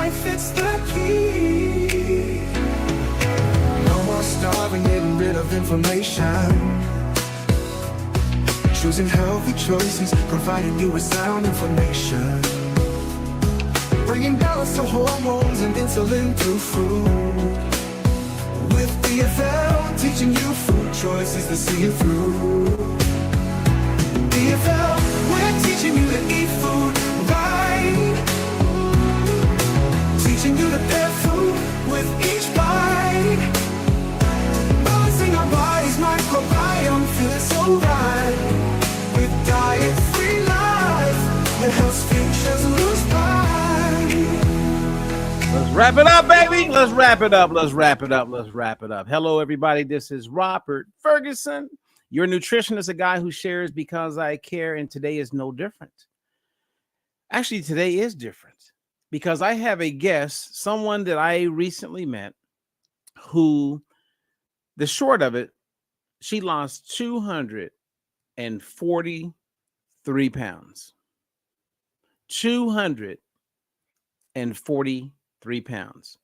life, it's the key. No more starving, getting rid of inflammation. Choosing healthy choices, providing you with sound information. Bringing balance to hormones and insulin through food. With DFL, teaching you food choices to see it through. DFL, we're teaching you to eat food right. Teaching you to pair food with each bite. Balancing our body's microbiome, feeling so right. With diet-free life, the health futures lose by. Let's wrap it up, baby. Let's wrap it up. Let's wrap it up. Let's wrap it up. Hello, everybody. This is Robert Ferguson, your nutritionist, a guy who shares because I care, and today is no different. Actually, today is different because I have a guest, someone that I recently met, who, the short of it, she lost 243 pounds. 243 pounds.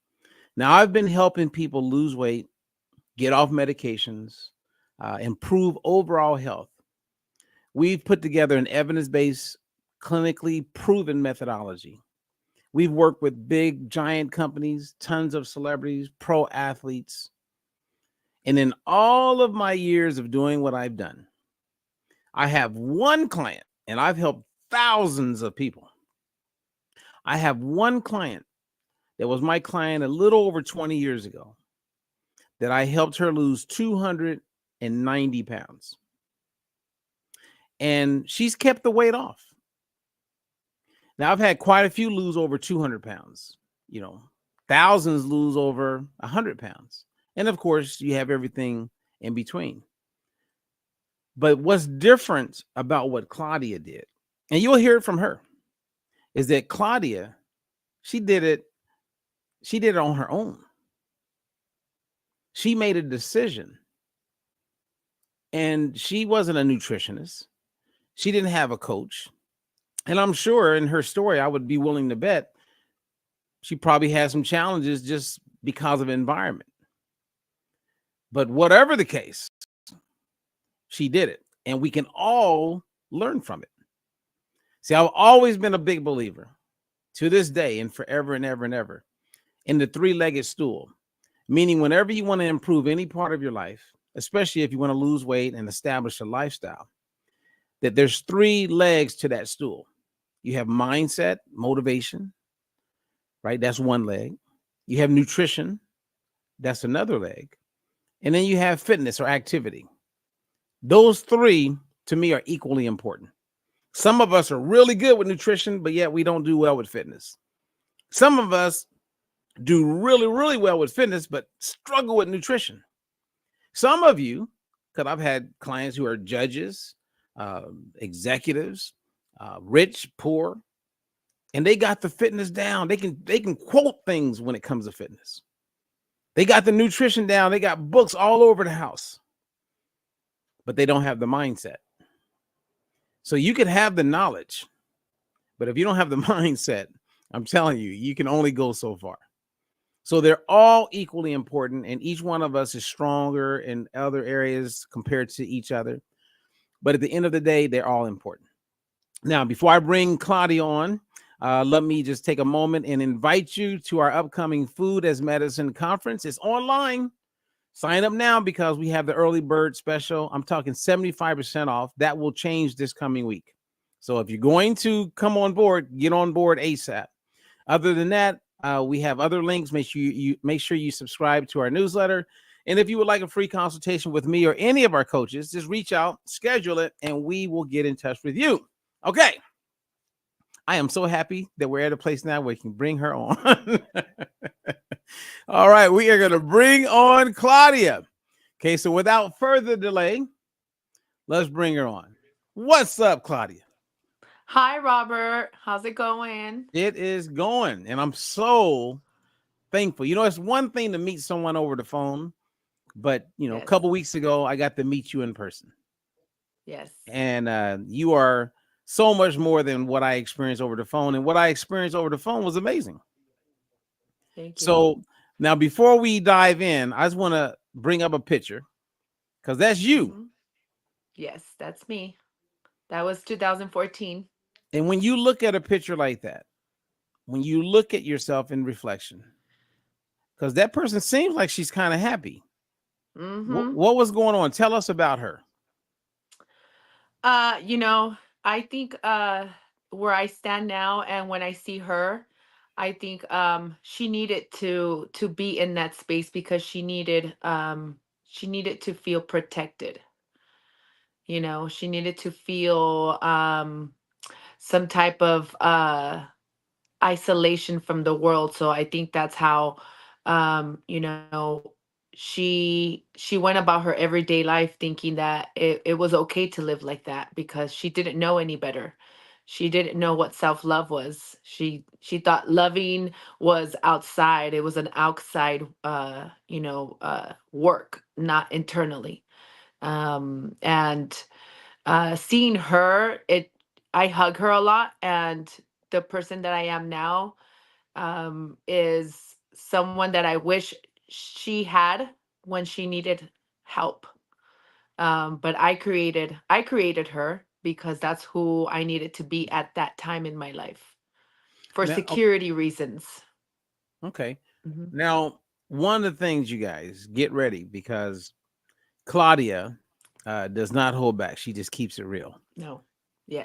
Now, I've been helping people lose weight, get off medications, improve overall health. We've put together an evidence-based, clinically proven methodology. We've worked with big, giant companies, tons of celebrities, pro athletes. And in all of my years of doing what I've done, I have one client, and I've helped thousands of people. I have one client that was my client a little over 20 years ago that I helped her lose 290 pounds. And she's kept the weight off. Now, I've had quite a few lose over 200 pounds, thousands lose over 100 pounds. And of course, you have everything in between. But what's different about what Claudia did, and you'll hear it from her, is that Claudia, she did it on her own. She made a decision. And she wasn't a nutritionist. She didn't have a coach. And I'm sure in her story, I would be willing to bet she probably had some challenges just because of environment. But whatever the case, she did it. And we can all learn from it. See, I've always been a big believer, to this day and forever and ever and ever, in the three-legged stool. Meaning whenever you want to improve any part of your life, especially if you want to lose weight and establish a lifestyle, that there's three legs to that stool. You have mindset, motivation, right? That's one leg. You have nutrition. That's another leg. And then you have fitness or activity. Those three, to me, are equally important. Some of us are really good with nutrition, but yet we don't do well with fitness. Some of us do really, really well with fitness, but struggle with nutrition. Some of you, because I've had clients who are judges, executives, rich, poor, and they got the fitness down. They can quote things when it comes to fitness. They got the nutrition down. They got books all over the house, but they don't have the mindset. So you can have the knowledge, but if you don't have the mindset, I'm telling you, you can only go so far. So they're all equally important, and each one of us is stronger in other areas compared to each other. But at the end of the day, they're all important. Now, before I bring Claudia on, let me just take a moment and invite you to our upcoming Food as Medicine conference. It's online. Sign up now because we have the early bird special. I'm talking 75% off. That will change this coming week. So if you're going to come on board, get on board ASAP. Other than that, we have other links. Make sure you subscribe to our newsletter. And if you would like a free consultation with me or any of our coaches, just reach out, schedule it, and we will get in touch with you. Okay. I am so happy that we're at a place now where we can bring her on. All right, we are going to bring on Claudia. Okay, so without further delay, let's bring her on. What's up, Claudia? Hi, Robert. How's it going? It is going, and I'm so thankful. It's one thing to meet someone over the phone, but, Yes. A couple weeks ago, I got to meet you in person. Yes. And you are so much more than what I experienced over the phone, and what I experienced over the phone was amazing. Thank you. So now, before we dive in, I just want to bring up a picture because that's you. Hmm. Yes, that's me. That was 2014. And when you look at a picture like that, when you look at yourself in reflection, because that person seems like she's kind of happy. Hmm. What was going on? Tell us about her. You know, I think where I stand now and when I see her, I think she needed to be in that space because she needed to feel protected. You know, she needed to feel some type of isolation from the world. So I think that's how you know, she went about her everyday life thinking that it was okay to live like that because she didn't know any better. She didn't know what self-love was. She thought loving was outside. It was an outside work, not internally. And seeing her, it I hug her a lot, and the person that I am now is someone that I wish she had when she needed help. But I created her because that's who I needed to be at that time in my life for Now, security reasons. okay. Hmm. Now, one of the things, you guys get ready because Claudia does not hold back. She just keeps it real. No.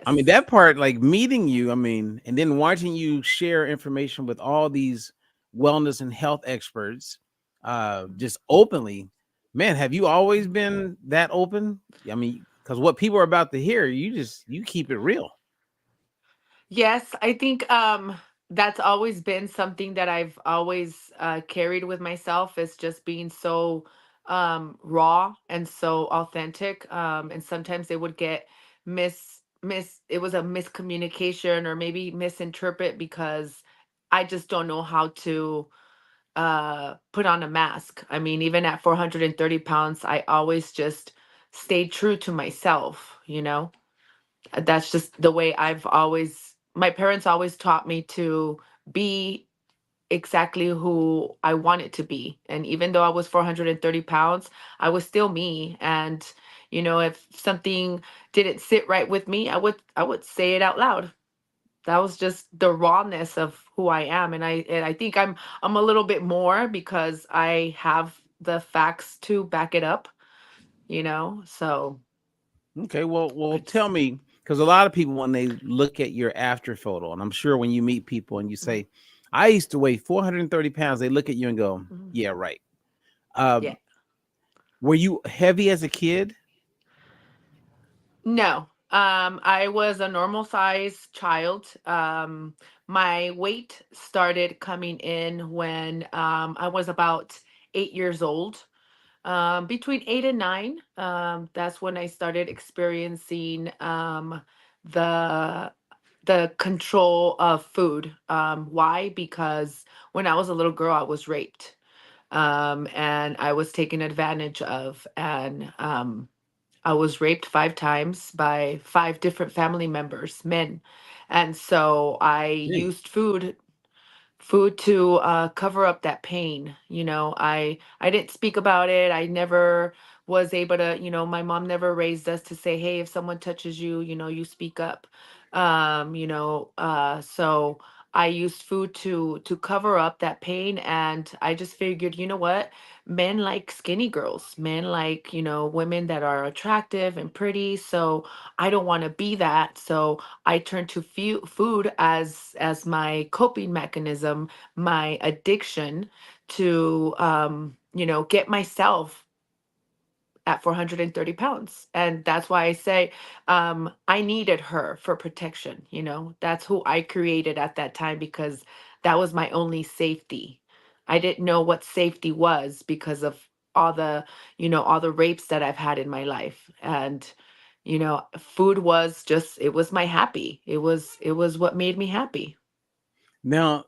I mean, Yes. that part, like meeting you, I mean, and then watching you share information with all these wellness and health experts, just openly, man, have you always Mhm. been that open? I mean, because what people are about to hear, you keep it real. Yes, I think that's always been something that I've always carried with myself is just being so raw and so authentic. And sometimes they would get mis it was a miscommunication or maybe misinterpret because I just don't know how to put on a mask. I mean, even at 430 pounds, I always just stayed true to myself, you know? That's just the way my parents always taught me to be exactly who I wanted to be. And even though I was 430 pounds, I was still me. And, if something didn't sit right with me, I would say it out loud. That was just the rawness of who I am. And I think I'm a little bit more because I have the facts to back it up, so Okay, well, I tell just me, because a lot of people when they look at your after photo, and I'm sure when you meet people and you Mhm, say, "I used to weigh 430 pounds," they look at you and go, mhm. "Yeah, right." Yeah. Were you heavy as a kid? No. I was a normal size child. My weight started coming in when I was about 8 years old. Between 8 and 9, that's when I started experiencing the the control of food. Why? Because when I was a little girl, I was raped, and I was taken advantage of, and I was raped 5 times by 5 different family members, men. And so I Hey. used food to cover up that pain. I didn't speak about it. I never was able to. My mom never raised us to say, hey, if someone touches you, you speak up. So I used food to cover up that pain, and I just figured, you know what, men like skinny girls, men like, women that are attractive and pretty. So I don't want to be that. So I turned to food as my coping mechanism, my addiction to get myself at 430 pounds. And that's why I say I needed her for protection. That's who I created at that time because that was my only safety. I didn't know what safety was because of all the rapes that I've had in my life. And food was just, it was my happy. It was what made me happy. Now,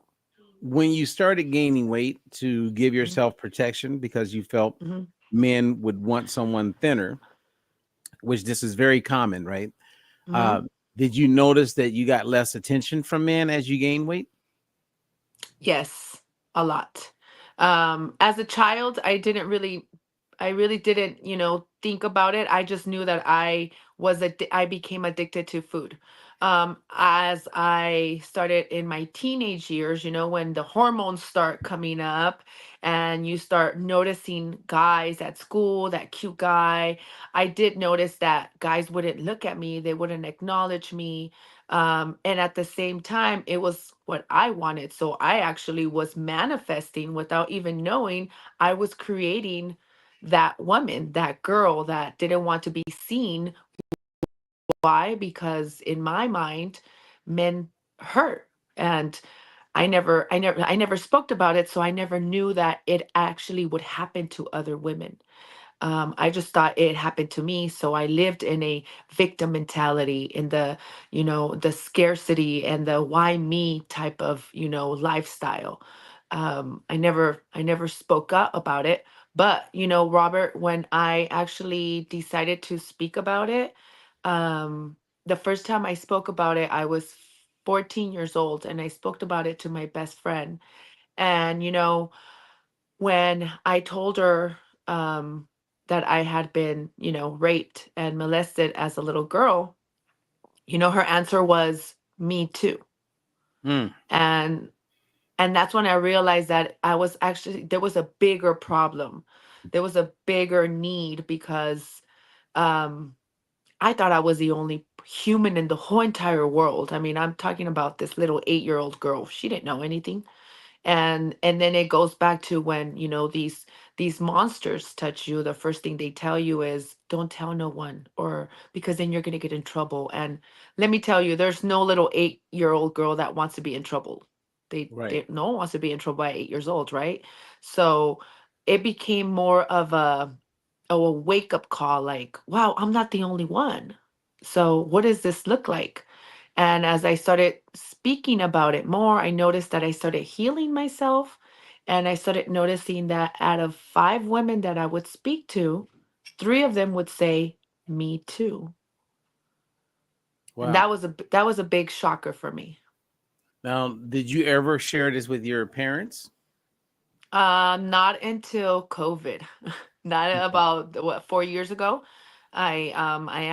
when you started gaining weight to give Mhm, yourself protection because you felt mhm, men would want someone thinner, which this is very common, right? mhm. Uh, did you notice that you got less attention from men as you gain weight? Yes. a lot. As a child, I really didn't, think about it. I just knew that I became addicted to food. As I started in my teenage years, when the hormones start coming up and you start noticing guys at school, that cute guy, I did notice that guys wouldn't look at me, they wouldn't acknowledge me. And at the same time, it was what I wanted. So I actually was manifesting without even knowing. I was creating that woman, that girl that didn't want to be seen. Why? Because in my mind, men hurt. And I never spoke about it. So I never knew that it actually would happen to other women. I just thought it happened to me. So I lived in a victim mentality, in the scarcity and the why me type of, lifestyle. I never spoke up about it. But, Robert, when I actually decided to speak about it, um, the first time I spoke about it, I was 14 years old, and I spoke about it to my best friend. And, when I told her that I had been, raped and molested as a little girl, her answer was, "Me too." Mm. And that's when I realized that there was a bigger problem. There was a bigger need because um, I thought I was the only human in the whole entire world. I mean, I'm talking about this little 8-year-old girl. She didn't know anything. And then it goes back to when these monsters touch you, the first thing they tell you is, don't tell no one, or because then you're going to get in trouble. And let me tell you, there's no little 8-year-old girl that wants to be in trouble. Right. No one wants to be in trouble at 8 years old, right? So it became more of a wake up call, like, wow, I'm not the only one. So what does this look like? And as I started speaking about it more, I noticed that I started healing myself. And I started noticing that out of 5 women that I would speak to, 3 of them would say, "Me too." And Wow. that was a big shocker for me. Now, did you ever share this with your parents? Not until COVID. Not Okay. about what, 4 years ago. I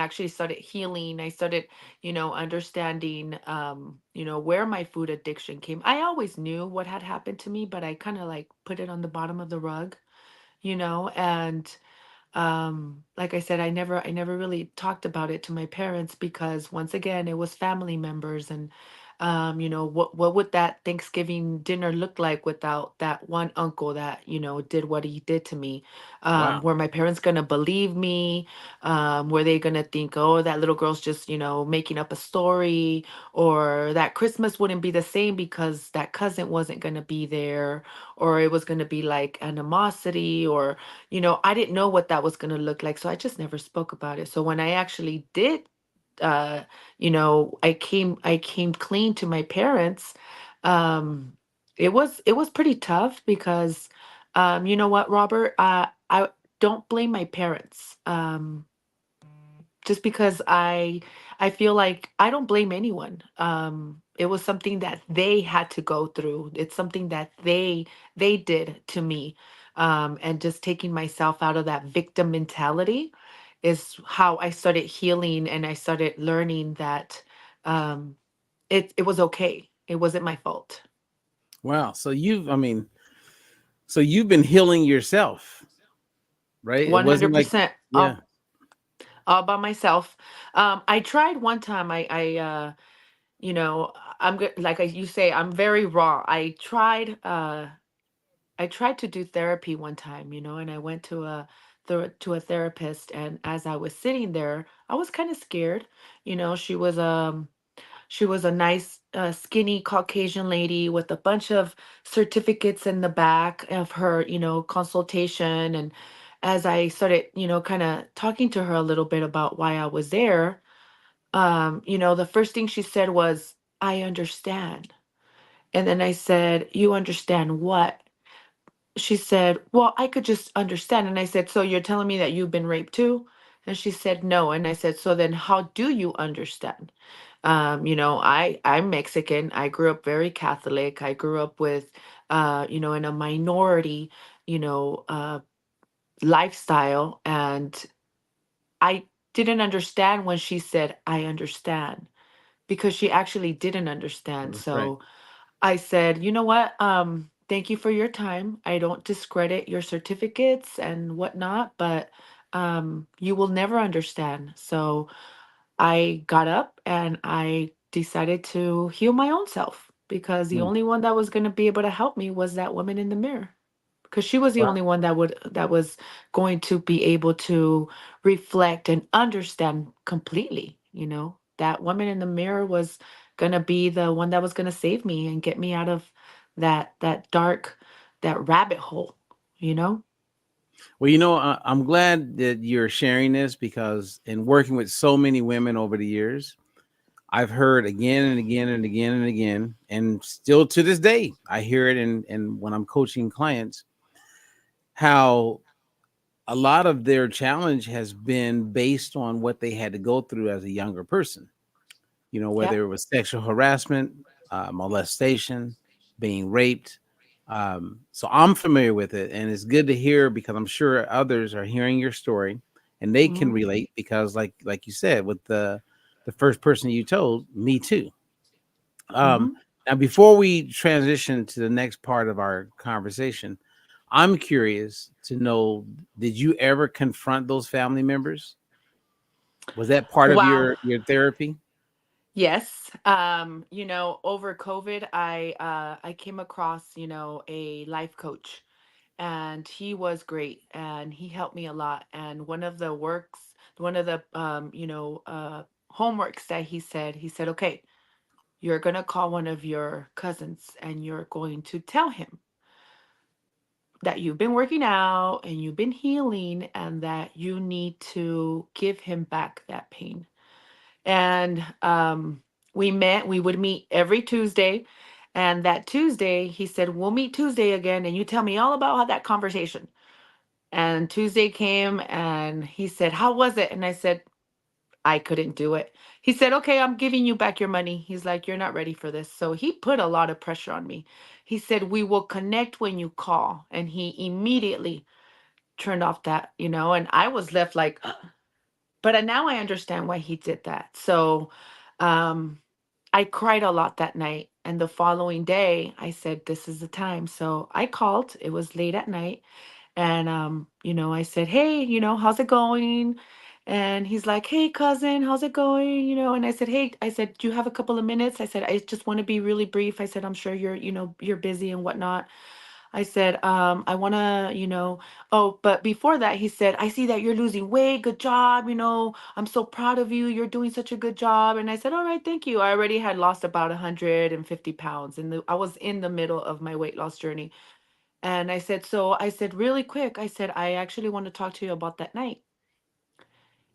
actually started healing. I started, understanding where my food addiction came. I always knew what had happened to me, but I kind of like put it on the bottom of the rug, and like I said, I never really talked about it to my parents because once again it was family members. And what would that Thanksgiving dinner look like without that one uncle that did what he did to me? Wow. Were my parents gonna believe me? Were they gonna think, oh, that little girl's just making up a story? Or that Christmas wouldn't be the same because that cousin wasn't gonna be there? Or it was gonna be like animosity? Or I didn't know what that was going to look like. So I just never spoke about it. So when I actually did, I came clean to my parents. Um, it was pretty tough because, you know what, Robert, I don't blame my parents. Just because I feel like I don't blame anyone. It was something that they had to go through. It's something that they did to me. And just taking myself out of that victim mentality is how I started healing, and I started learning that um it was okay. It wasn't my fault. Wow. So you've been healing yourself, right? It wasn't like, 100% yeah. all by myself. I tried one time. You know, I'm good. Like you say, I'm very raw. I tried to do therapy one time, and I went to a therapist. And as I was sitting there, I was kind of scared. She was a nice, skinny Caucasian lady with a bunch of certificates in the back of her, consultation. And as I started, kind of talking to her a little bit about why I was there, the first thing she said was, "I understand." And then I said, "You understand what?" She said, "Well, I could just understand." And I said, "So you're telling me that you've been raped too?" And she said, "No." And I said, "So then how do you understand?" I'm Mexican. I grew up very Catholic. I grew up with, in a minority, you know, uh, lifestyle, and I didn't understand when she said, "I understand," because she actually didn't understand. That's right. So I said, you know what? Thank you for your time. I don't discredit your certificates and whatnot, but you will never understand. So I got up and I decided to heal my own self because the Mm. only one that was going to be able to help me was that woman in the mirror, because she was the Wow. only one that was going to be able to reflect and understand completely. That woman in the mirror was going to be the one that was going to save me and get me out of that dark, that rabbit hole you know Well, I'm glad that you're sharing this because in working with so many women over the years, I've heard again and again and again and again, and still to this day, I hear it and when I'm coaching clients, how a lot of their challenge has been based on what they had to go through as a younger person. Whether Yep. it was sexual harassment, molestation, being raped. So I'm familiar with it, and it's good to hear because I'm sure others are hearing your story and they can Hmm. relate because, like you said, with the first person you told, me too. Um, Hmm. Now, before we transition to the next part of our conversation, I'm curious to know: did you ever confront those family members? Was that part of Wow. your therapy? Yes. Over COVID, I came across, a life coach, and he was great and he helped me a lot. And one of the homeworks that he said, okay, you're going to call one of your cousins and you're going to tell him that you've been working out and you've been healing and that you need to give him back that pain. And we would meet every Tuesday. And that Tuesday, he said, we'll meet Tuesday again, and you tell me all about how that conversation. And Tuesday came and he said, how was it? And I said, I couldn't do it. He said, okay, I'm giving you back your money. He's like, you're not ready for this. So he put a lot of pressure on me. He said, we will connect when you call. And he immediately turned off and I was left like, but now I understand why he did that. So um, I cried a lot that night. And the following day, I said, this is the time. So I called. It was late at night. And, I said, hey, how's it going? And he's like, hey, cousin, how's it going? And I said, hey, I said, do you have a couple of minutes? I said, I just want to be really brief. I said, I'm sure you're busy and whatnot. I said, I want to, oh, but before that, he said, I see that you're losing weight. Good job. I'm so proud of you. You're doing such a good job. And I said, all right, thank you. I already had lost about 150 pounds and I was in the middle of my weight loss journey. And I said, really quick, I said, I actually want to talk to you about that night.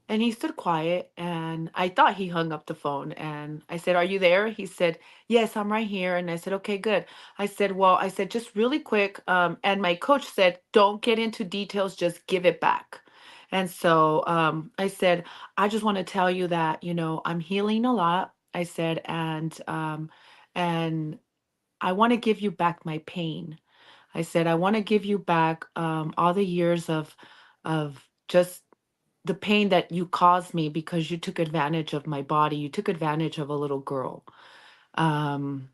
And he stood quiet and I thought he hung up the phone. And I said, are you there? He said, yes, I'm right here. And I said, okay, good. I said, just really quick. And my coach said, don't get into details, just give it back. And so I said, I just want to tell you that, I'm healing a lot. I said, and I want to give you back my pain. I said, I want to give you back all the years of just the pain that you caused me because you took advantage of my body. You took advantage of a little girl. Um,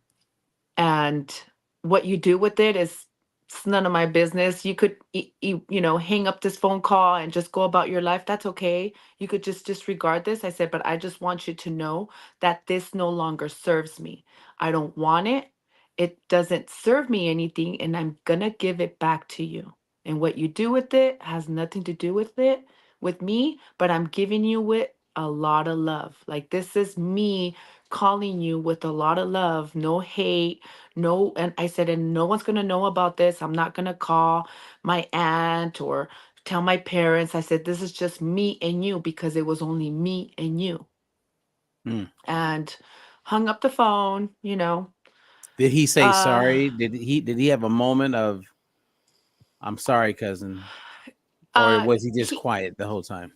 and what you do with it is it's none of my business. You could hang up this phone call and just go about your life. That's okay. You could just disregard this. I said, but I just want you to know that this no longer serves me. I don't want it. It doesn't serve me anything, and I'm gonna give it back to you. And what you do with it has nothing to do with me, but I'm giving you it a lot of love. Like, this is me calling you with a lot of love, no hate, no. And I said, and no one's going to know about this. I'm not going to call my aunt or tell my parents. I said, this is just me and you, because it was only me and you. Mm. And hung up the phone. Did he say uh sorry? Did he have a moment of "I'm sorry, cousin," or uh was he just he quiet the whole time?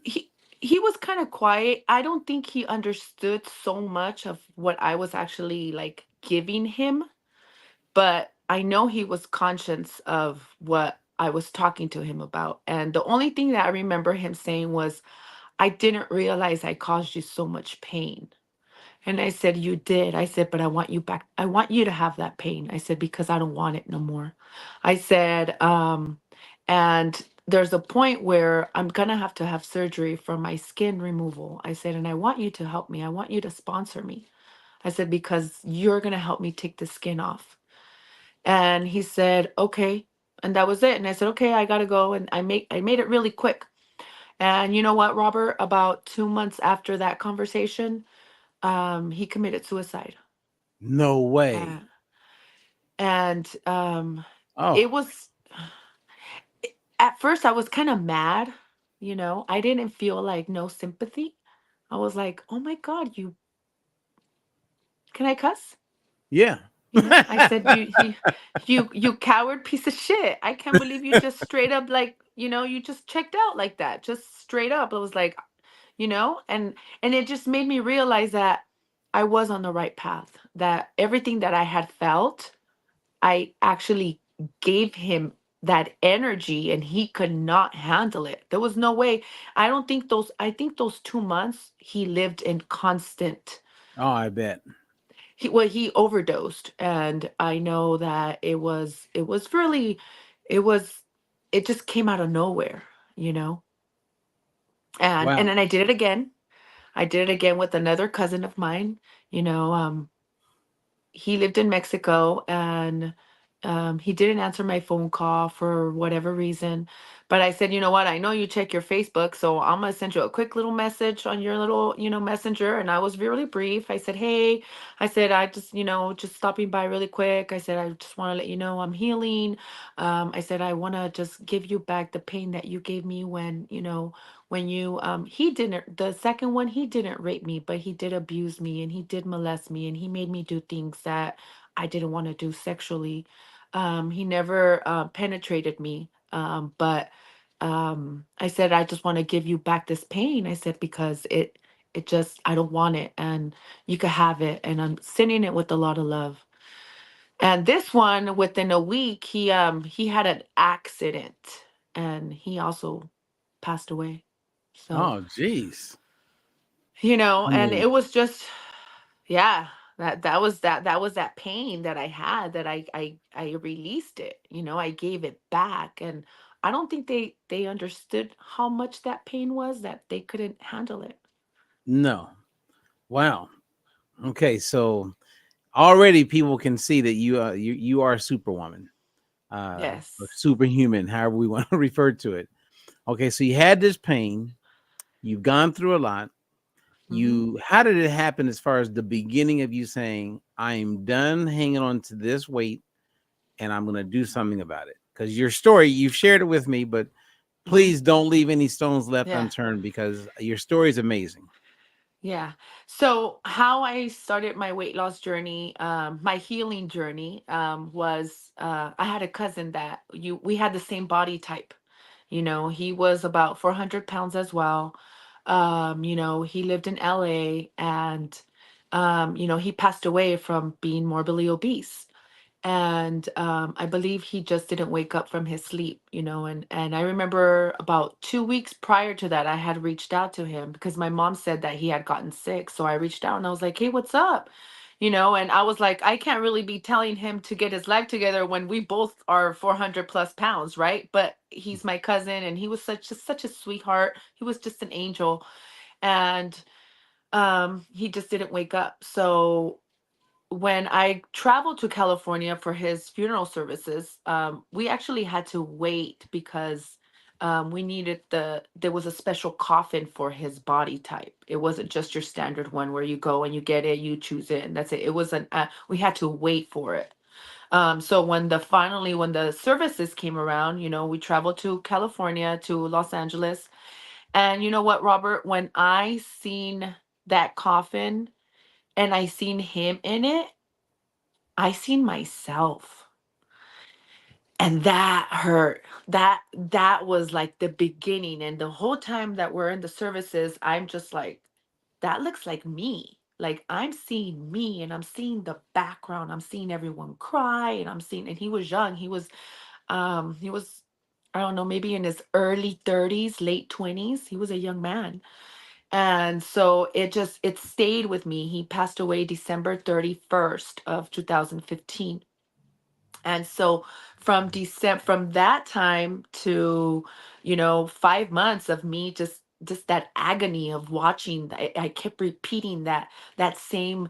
he was kind of quiet. I don't think he understood so much of what I was actually like giving him, but I know he was conscious of what I was talking to him about. And the only thing that I remember him saying was, I didn't realize I caused you so much pain. And I said, you did. I said, but I want you back. I want you to have that pain. I said, because I don't want it no more. I said, and there's a point where I'm going to have surgery for my skin removal. I said, and I want you to help me. I want you to sponsor me. I said, because you're going to help me take the skin off. And he said, okay. And that was it. And I said, okay, I got to go. And I made it really quick. And you know what, Robert? About 2 months after that conversation, he committed suicide. No Uh, way. and Oh, it was at first I was kind of mad, I didn't feel like no sympathy. I was like, oh my God, you can I cuss? yeah. I said, you coward piece of shit. I can't believe you just straight up like, you just checked out like that. Just straight up. I was like, and it just made me realize that I was on the right path, that everything that I had felt, I actually gave him that energy and he could not handle it. There was no way. I think those 2 months he lived in constant, Oh, I bet. he overdosed. And I know that it was really, it was, it just came out of nowhere, you know? And Wow. then I did it again. I did it again with another cousin of mine, you know, he lived in Mexico, and he didn't answer my phone call for whatever reason. But I said, you know what? I know you check your Facebook, so I'm gonna send you a quick little message on your little, messenger. And I was really brief. I said, hey, I said, I just, just stopping by really quick. I said, I just want to let you know I'm healing. I said, I want to just give you back the pain that you gave me when you he didn't the second one, he didn't rape me, but he did abuse me and he did molest me and he made me do things that I didn't want to do sexually. He never penetrated me, but I said, I just want to give you back this pain. I said, because it just, I don't want it, and you could have it, and I'm sending it with a lot of love. And this one, within a week, he had an accident and he also passed away. So, Oh, geez. I and mean, it was just, yeah, that was that pain that I had, that I released it. I gave it back, and I don't think they understood how much that pain was, that they couldn't handle it. no. Wow. Okay, so already people can see that you are a superwoman, or Yes. superhuman, however we want to refer to it. Okay, so you had this pain, you've gone through a lot. Hmm. You How did it happen as far as the beginning of you saying, I am done hanging on to this weight and I'm going to do something about it? Because your story, you've shared it with me, but Hmm. please don't leave any stones left Yeah. unturned because your story is amazing. Yeah. So how I started my weight loss journey, my healing journey, was I had a cousin that we had the same body type. He was about 400 pounds as well. He lived in LA, and he passed away from being morbidly obese. And I believe he just didn't wake up from his sleep, and I remember about 2 weeks prior to that, I had reached out to him because my mom said that he had gotten sick. So I reached out and I was like, hey, what's up? And I was like, I can't really be telling him to get his life together when we both are 400 plus pounds, right? But he's my cousin, and he was such a sweetheart. He was just an angel. And he just didn't wake up. So when I traveled to California for his funeral services, we actually had to wait because there was a special coffin for his body type. It wasn't just your standard one where you go and you get it, you choose it, and that's it. It was we had to wait for it. So when the services came around, we traveled to California, to Los Angeles. And you know what, Robert, when I seen that coffin and I seen him in it, I seen myself. And that hurt. That was like the beginning. And the whole time that we're in the services, I'm just like, that looks like me. Like I'm seeing me and I'm seeing the background. I'm seeing everyone cry and I'm seeing, and he was young. He was I don't know, maybe in his early 30s, late 20s. He was a young man. And so it stayed with me. He passed away December 31st of 2015. And so from that time to 5 months of me just that agony of watching, I kept repeating that same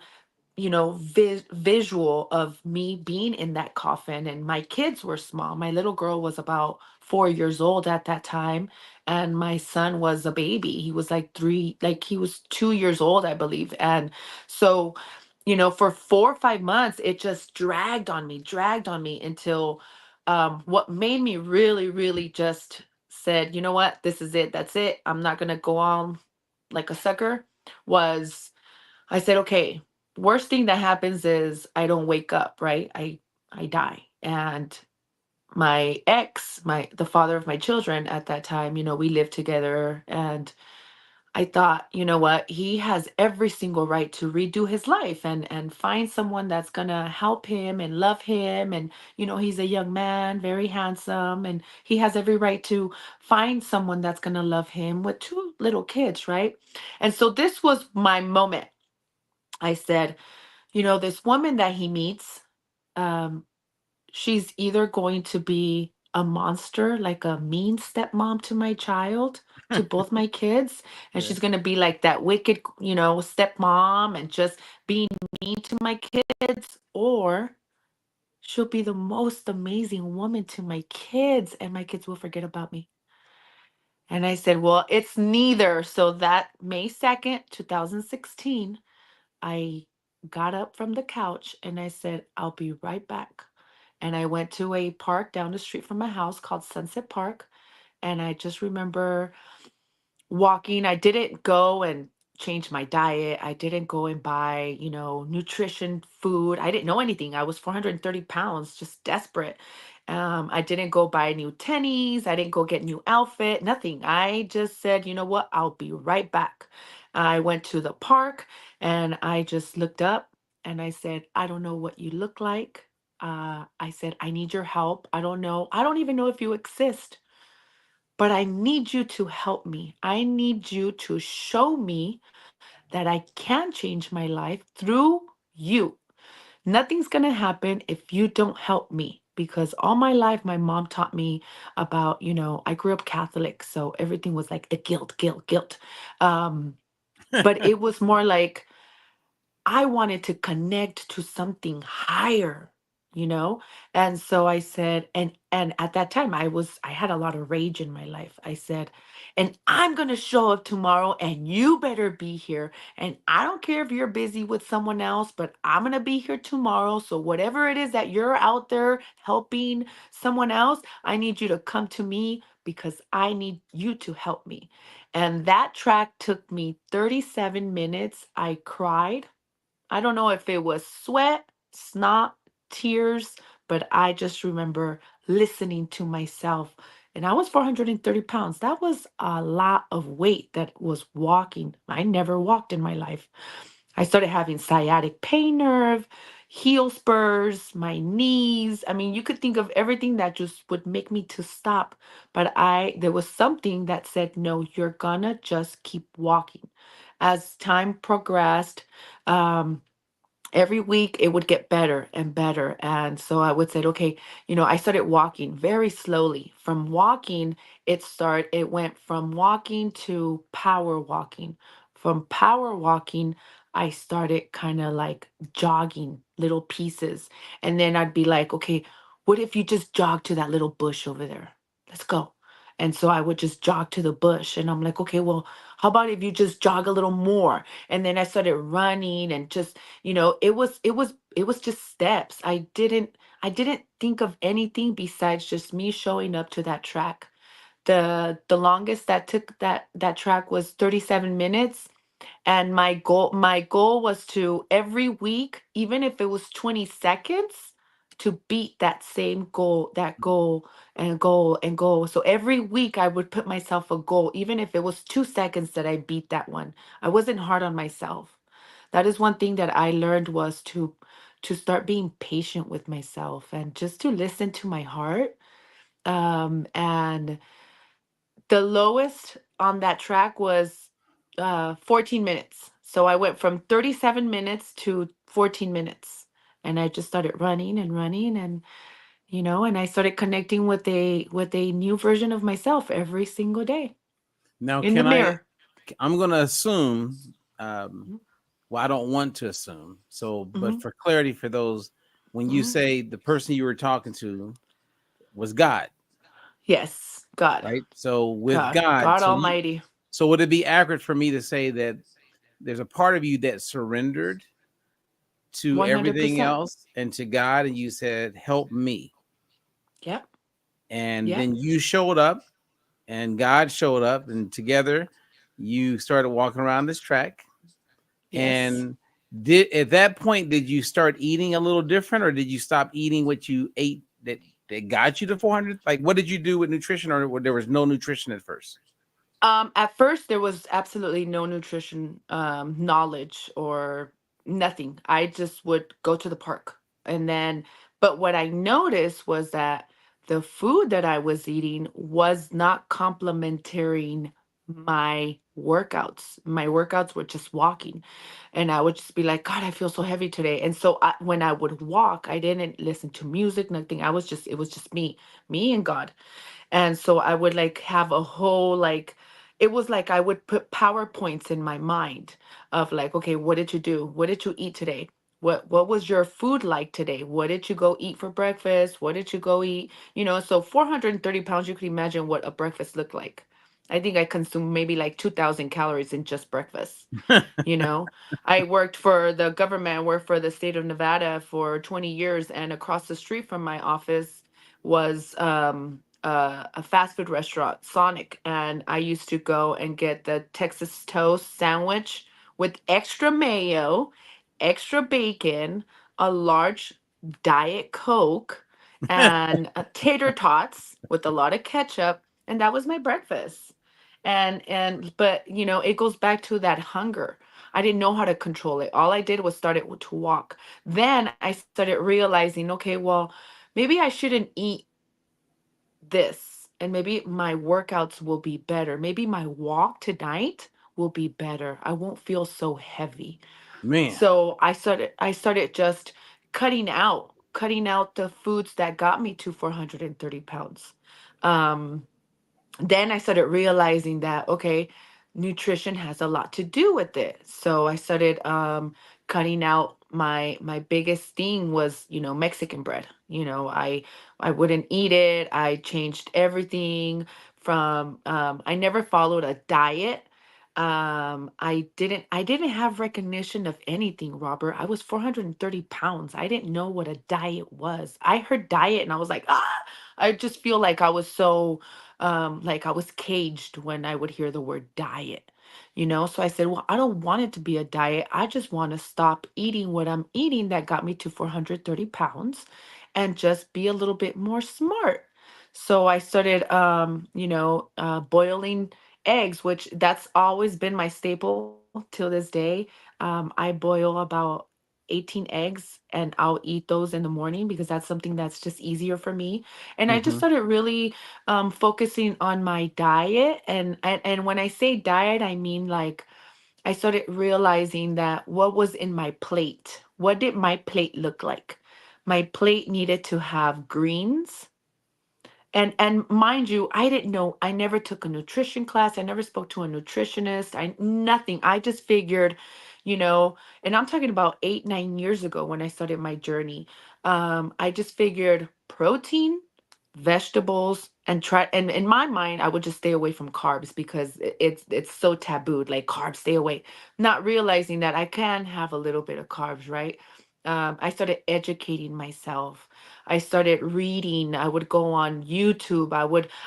visual of me being in that coffin. And my kids were small. My little girl was about 4 years old at that time, and my son was a baby. He was like three, like he was 2 years old, I believe. And so, for 4 or 5 months, it just dragged on me until what made me really, really just said, you know what, this is it. That's it. I'm not gonna go on like a sucker. Was I said, okay, worst thing that happens is I don't wake up, right? I die. And my ex, the father of my children at that time, we lived together, and I thought, you know what, he has every single right to redo his life and find someone that's gonna help him and love him. And he's a young man, very handsome, and he has every right to find someone that's gonna love him with two little kids, right? And so this was my moment. I said, this woman that he meets, um, she's either going to be a monster, like a mean stepmom to my child, to both my kids, and Yeah. she's going to be like that wicked, stepmom and just being mean to my kids, or she'll be the most amazing woman to my kids, and my kids will forget about me. And I said, well, it's neither. So that May 2nd, 2016, I got up from the couch and I said, I'll be right back. And I went to a park down the street from my house called Sunset Park. And I just remember walking. I didn't go and change my diet. I didn't go and buy, nutrition food. I didn't know anything. I was 430 pounds, just desperate. I didn't go buy new tennies. I didn't go get new outfit, nothing. I just said, you know what? I'll be right back. I went to the park and I just looked up and I said, I don't know what you look like. I said, I need your help. I don't know. I don't even know if you exist, but I need you to help me. I need you to show me that I can change my life through you. Nothing's going to happen if you don't help me, because all my life my mom taught me about, I grew up Catholic, so everything was like a guilt, guilt, guilt. Um, but it was more like I wanted to connect to something higher, you know? And so I said, and at that time I had a lot of rage in my life. I said, and I'm going to show up tomorrow and you better be here. And I don't care if you're busy with someone else, but I'm going to be here tomorrow. So whatever it is that you're out there helping someone else, I need you to come to me because I need you to help me. And that track took me 37 minutes. I cried. I don't know if it was sweat, snot, tears, but I just remember listening to myself. And I was 430 pounds. That was a lot of weight that was walking. I never walked in my life. I started having sciatic pain nerve, heel spurs, my knees. I mean, you could think of everything that just would make me to stop. But there was something that said, no, you're gonna just keep walking. As time progressed, um, every week it would get better and better. And so I would say, okay, I started walking very slowly. From walking, it went from walking to power walking. From power walking, I started kind of like jogging little pieces. And then I'd be like, okay, what if you just jog to that little bush over there? Let's go. And so I would just jog to the bush. And I'm like, okay, well, how about if you just jog a little more? And then I started running and just, it was just steps. I didn't think of anything besides just me showing up to that track. The longest that took that track was 37 minutes. And my goal was to every week, even if it was 20 seconds, to beat that same goal, that goal and goal and goal. So every week I would put myself a goal, even if it was 2 seconds that I beat that one. I wasn't hard on myself. That is one thing that I learned was to start being patient with myself and just to listen to my heart. And the lowest on that track was 14 minutes. So I went from 37 minutes to 14 minutes. And I just started running and running and I started connecting with a new version of myself every single day Now, in the can I? mirror. I'm going to assume. Mhm, Well, I don't want to assume. So, but mhm, for clarity, for those, when you mhm. say the person you were talking to was God, Yes, God, right? So with God, God, God Almighty. so would it be accurate for me to say that there's a part of you that surrendered to everything 100%. else and to God, and you said, "Help me," Yep, and yep, then you showed up, and God showed up, and together you started walking around this track. yes. And did at that point did you start eating a little different, or did you stop eating what you ate that got you to 400? Like, what did you do with nutrition, or there was no nutrition at first? At first, there was absolutely no nutrition knowledge or nothing. I just would go to the park. And then, but what I noticed was that the food that I was eating was not complementing my workouts. My workouts were just walking. And I would just be like, God, I feel so heavy today. And so when I would walk, I didn't listen to music, nothing. It was just me and God. And so I would like have a whole like it was like I would put PowerPoints in my mind of like, okay, what did you do? What did you eat today? What was your food like today? What did you go eat for breakfast? What did you go eat? So 430 pounds, you could imagine what a breakfast looked like. I think I consumed maybe like 2,000 calories in just breakfast. you know I worked for the government. I worked for the state of Nevada for 20 years, and across the street from my office was a fast food restaurant, Sonic, and I used to go and get the Texas toast sandwich with extra mayo, extra bacon, a large diet coke, and tater tots with a lot of ketchup, and that was my breakfast. And but it goes back to that hunger. I didn't know how to control it. All I did was started to walk. Then I started realizing, okay, well, maybe I shouldn't eat this, and maybe my workouts will be better. Maybe my walk tonight will be better. I won't feel so heavy. Man, So I started just cutting out the foods that got me to 430 pounds. Um then I started realizing that, okay, nutrition has a lot to do with it. So I started cutting out my biggest thing was, Mexican bread. I wouldn't eat it. I changed everything from I never followed a diet. I didn't have recognition of anything, Robert. I was 430 pounds. I didn't know what a diet was. I heard diet and I was like, ah, I just feel like I was caged when I would hear the word diet. So I said, well, I don't want it to be a diet. I just want to stop eating what I'm eating that got me to 430 pounds and just be a little bit more smart. So I started, boiling eggs, which that's always been my staple till this day. I boil about 18 eggs and I'll eat those in the morning because that's something that's just easier for me. And I just hmm, started really focusing on my diet. And when I say diet, I mean like I started realizing that what was in my plate. What did my plate look like? My plate needed to have greens, and mind you, I didn't know. I never took a nutrition class. I never spoke to a nutritionist. I nothing. I just figured, and I'm talking about 8, 9 years ago when I started my journey. I just figured protein, vegetables, and try. And in my mind, I would just stay away from carbs because it's so tabooed. Like carbs, stay away. Not realizing that I can have a little bit of carbs, right? I started educating myself. I started reading. I would go on YouTube.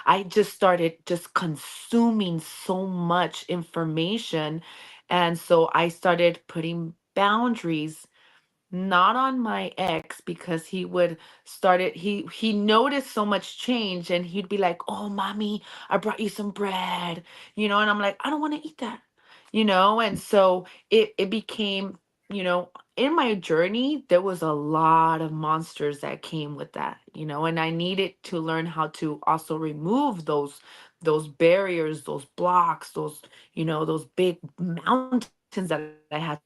I just started just consuming so much information. And so I started putting boundaries not on my ex, because he would started he noticed so much change, and he'd be like, "Oh, mommy, I brought you some bread," and I'm like, "I don't want to eat that," and so it became, in my journey there was a lot of monsters that came with that, and I needed to learn how to also remove those barriers, those blocks, those big mountains that I had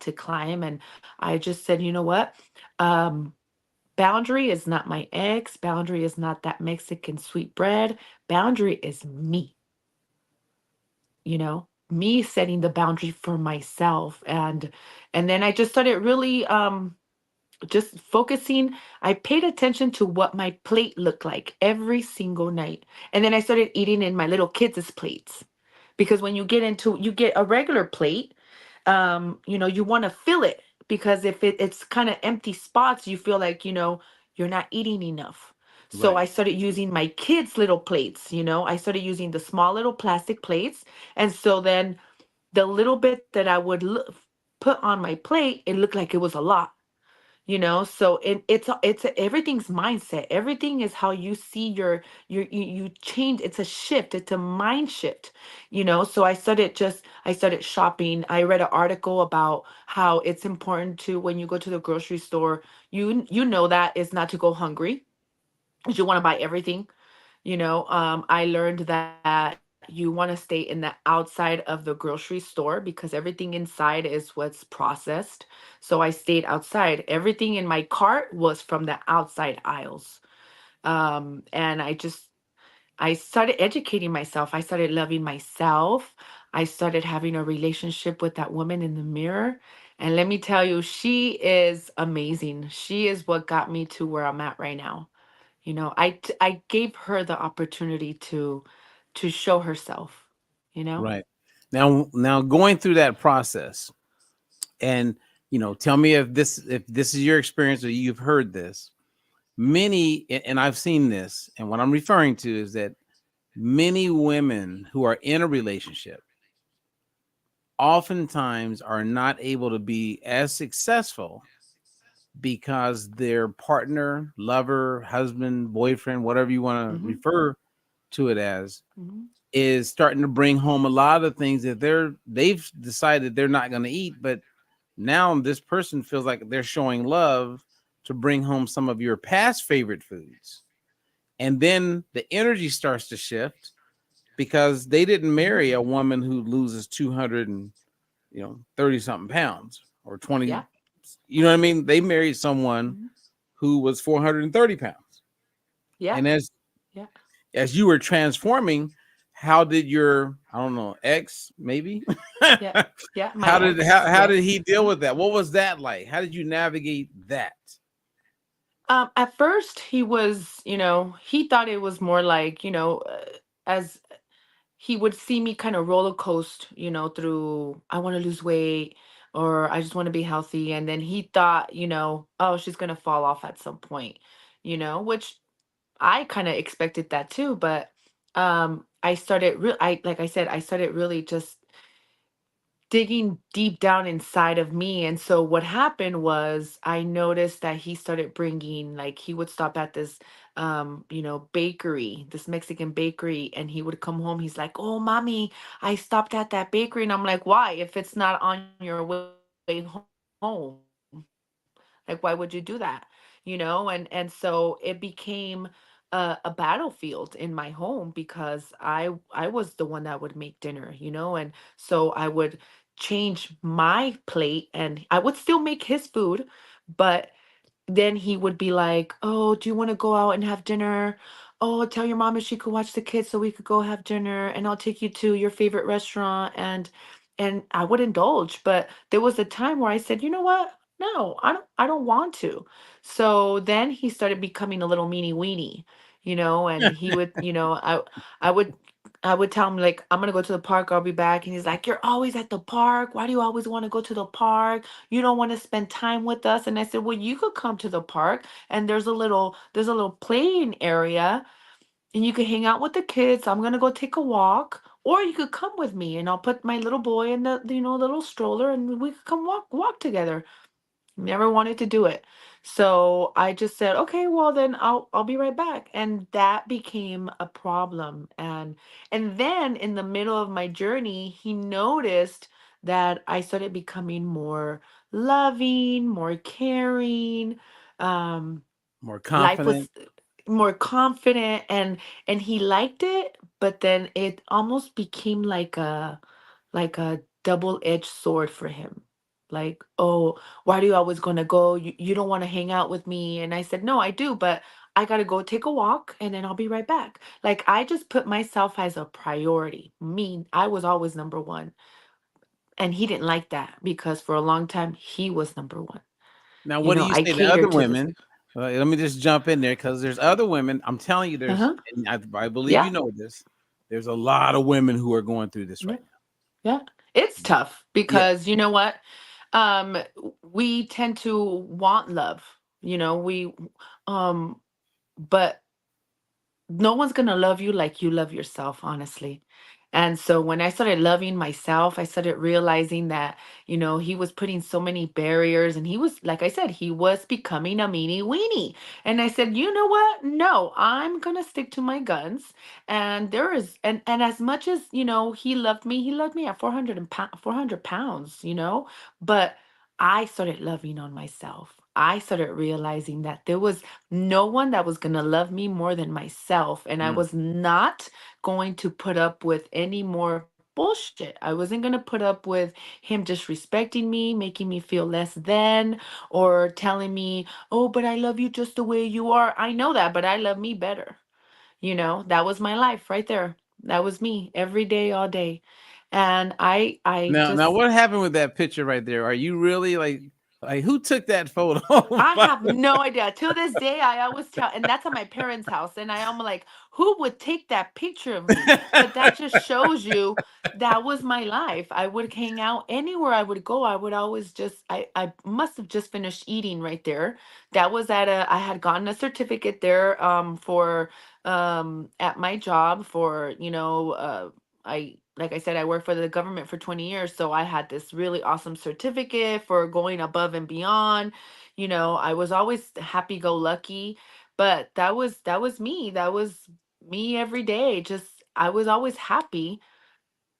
to climb. And I just said, you know what? Um, Boundary is not my ex. Boundary is not that Mexican sweet bread. Boundary is me, me setting the boundary for myself. And then I just started really just focusing. I paid attention to what my plate looked like every single night. And then I started eating in my little kids' plates. Because when you get a regular plate, you want to fill it, because if it's kind of empty spots, you feel like, you're not eating enough. So I Right. started using my kids' little plates, I started using the small little plastic plates. And so then the little bit that I would put on my plate, it looked like it was a lot. So everything's mindset. Everything is how you see you change. It's a shift. It's a mind shift. So I started shopping. I read an article about how it's important to, when you go to the grocery store, you know that is not to go hungry, because you want to buy everything. I learned that you want to stay in the outside of the grocery store, because everything inside is what's processed. So I stayed outside. Everything in my cart was from the outside aisles. And I started educating myself. I started loving myself. I started having a relationship with that woman in the mirror. And let me tell you, she is amazing. She is what got me to where I'm at right now. I gave her the opportunity to show herself, you know? Right. Now going through that process, and tell me if this is your experience or you've heard this. Many, and I've seen this, and what I'm referring to is that many women who are in a relationship oftentimes are not able to be as successful because their partner, lover, husband, boyfriend, whatever you want to Mhm. refer to it as, Mhm. is starting to bring home a lot of things that they've decided they're not going to eat, but now this person feels like they're showing love to bring home some of your past favorite foods. And then the energy starts to shift because they didn't Mhm. marry a woman who loses 200 and 30 something pounds or 20. Yeah. You know what I mean? They married someone Mhm. who was 430 pounds. Yeah. And Yeah. as you were transforming, how did your, I don't know, ex maybe, Yeah. Yeah. My how yes. did he deal Mhm. with that? What was that like? How did you navigate that? At first he was, he thought it was more like, as he would see me kind of roller coast, through, I want to lose weight, or I just want to be healthy. And then he thought, oh, she's going to fall off at some point, which I kind of expected that too. But like I said, I started really just digging deep down inside of me. And so what happened was, I noticed that he started bringing, like, he would stop at this bakery, this Mexican bakery, and he would come home. He's like, "Oh, mommy, I stopped at that bakery." And I'm like, "Why? If it's not on your way home, like, why would you do that?" And so it became a battlefield in my home, because I was the one that would make dinner, and so I would change my plate, and I would still make his food, but then he would be like, "Oh, do you want to go out and have dinner? Oh, tell your mom if she could watch the kids so we could go have dinner, and I'll take you to your favorite restaurant." And I would indulge, but there was a time where I said, "You know what? No, I don't want to." So then he started becoming a little meanie weenie, and he would, I would tell him, like, "I'm gonna go to the park, I'll be back." And he's like, "You're always at the park. Why do you always want to go to the park? You don't want to spend time with us." And I said, "Well, you could come to the park, and there's a little playing area, and you can hang out with the kids. I'm gonna go take a walk, or you could come with me, and I'll put my little boy in the little stroller, and we could come walk together." Never wanted to do it. So I just said, okay, well then I'll be right back. And that became a problem. And then in the middle of my journey, he noticed that I started becoming more loving, more caring. Um, More Life confident. was more confident, and he liked it, but then it almost became like a double-edged sword for him. Like, oh, why do you always gonna go? You don't want to hang out with me. And I said, no, I do, but I gotta go take a walk and then I'll be right back. Like I just put myself as a priority. Me, I was always number one. And he didn't like that because for a long time he was number one. Now, You what do know, you I say to other catered to this. women? Let me just jump in there because there's other women. I'm telling you, there's, Uh-huh. and I believe Yeah. you know this. There's a lot of women who are going through this Yeah. right Yeah. It's now. tough Yeah. because you know what? We tend to want love, we um but no one's gonna love you like you love yourself, honestly. And so when I started loving myself, I started realizing that, he was putting so many barriers and he was, like I said, he was becoming a meanie weenie. And I said, you know what? No, I'm gonna stick to my guns. And there is and as much as, he loved me at 400 pounds, but I started loving on myself. I started realizing that there was no one that was going to love me more than myself. And I Mm. was not going to put up with any more bullshit. I wasn't going to put up with him disrespecting me, making me feel less than, or telling me, oh, but I love you just the way you are. I know that, but I love me better. That was my life right there. That was me every day, all day. And I Now, just what happened with that picture right there? Are you really like who took that photo? I have no idea. To this day, I always tell, and that's at my parents' house, and I'm like, who would take that picture of me? But that just shows you that was my life. I would hang out anywhere I would go. I would always just, I must have just finished eating right there. That was I had gotten a certificate there for at my job for, like I said, I worked for the government for 20 years. So I had this really awesome certificate for going above and beyond. I was always happy go lucky, but that was me. That was me every day. Just I was always happy,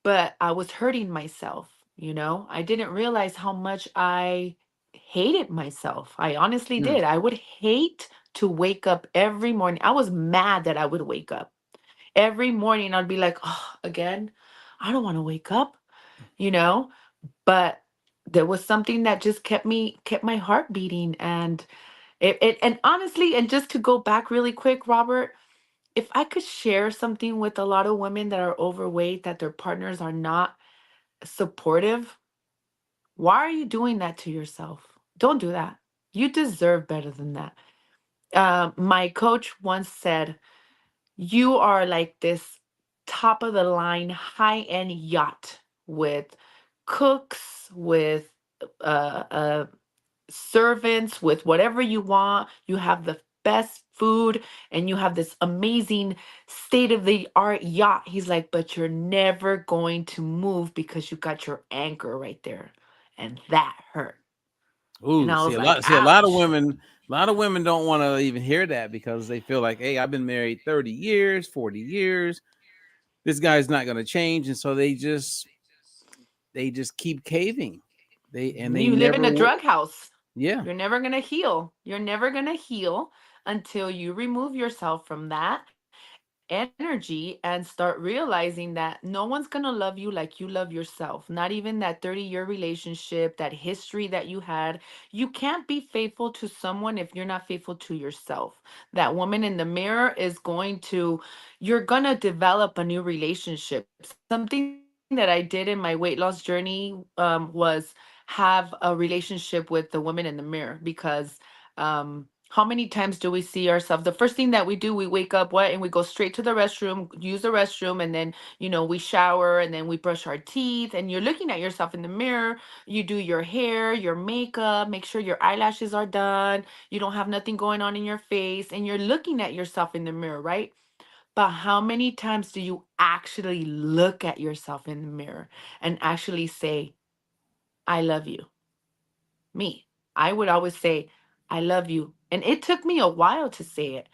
but I was hurting myself. I didn't realize how much I hated myself. I honestly Mm. did. I would hate to wake up every morning. I was mad that I would wake up. Every morning I'd be like, "Oh, again? I don't want to wake up." You know? But there was something that just kept my heart beating. And honestly, and just to go back really quick, Robert, if I could share something with a lot of women that are overweight, that their partners are not supportive, why are you doing that to yourself? Don't do that. You deserve better than that. My coach once said, you are like this top of the line, high end yacht with cooks, with uh, servants, with whatever you want. You have the best food and you have this amazing state of the art yacht. He's like, but you're never going to move because you got your anchor right there. And that hurt. And Ooh, I see was a like, lot. See ouch. a lot of women don't want to even hear that because they feel like, hey, I've been married 30 years, 40 years. This guy's not going to change, and so they just keep caving. They You live in never. a drug house. Yeah. You're never going to heal. You're never going to heal until you remove yourself from that energy and start realizing that no one's going to love you like you love yourself. Not even that 30-year relationship, that history that you had. You can't be faithful to someone if you're not faithful to yourself. That woman in the mirror is you're going to develop a new relationship. Something that I did in my weight loss journey was have a relationship with the woman in the mirror because how many times do we see ourselves? The first thing that we do, we wake up, what, and we go straight to the restroom, use the restroom, and then, we shower and then we brush our teeth, and you're looking at yourself in the mirror. You do your hair, your makeup, make sure your eyelashes are done. You don't have nothing going on in your face, and you're looking at yourself in the mirror, right? But how many times do you actually look at yourself in the mirror and actually say, I love you? Me. I would always say, I love you. And it took me a while to say it.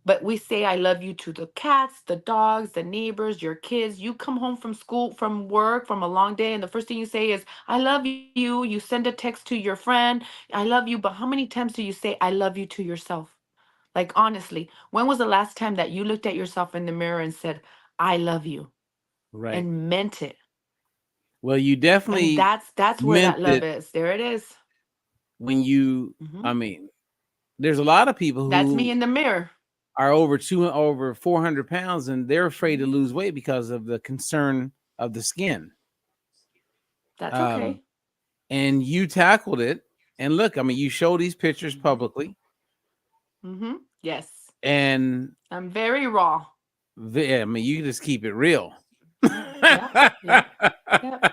But we say I love you to the cats, the dogs, the neighbors, your kids. You come home from school, from work, from a long day, and the first thing you say is, I love you. You send a text to your friend, I love you. But how many times do you say, I love you to yourself? Like, honestly, when was the last time that you looked at yourself in the mirror and said, I love you, Right. and meant it? Well, you And definitely that's where meant that love it is. There it is. when you, Hmm. I mean, there's a lot of people That's me who in the mirror. are over 400 pounds and they're afraid to Hmm. lose weight because of the concern of the skin. That's Um, okay. and you tackled it. And look, I mean, you show these pictures Hmm. publicly, Hmm. Yes. and I'm very raw. I mean, you just keep it real. Yep. Yep. Yep.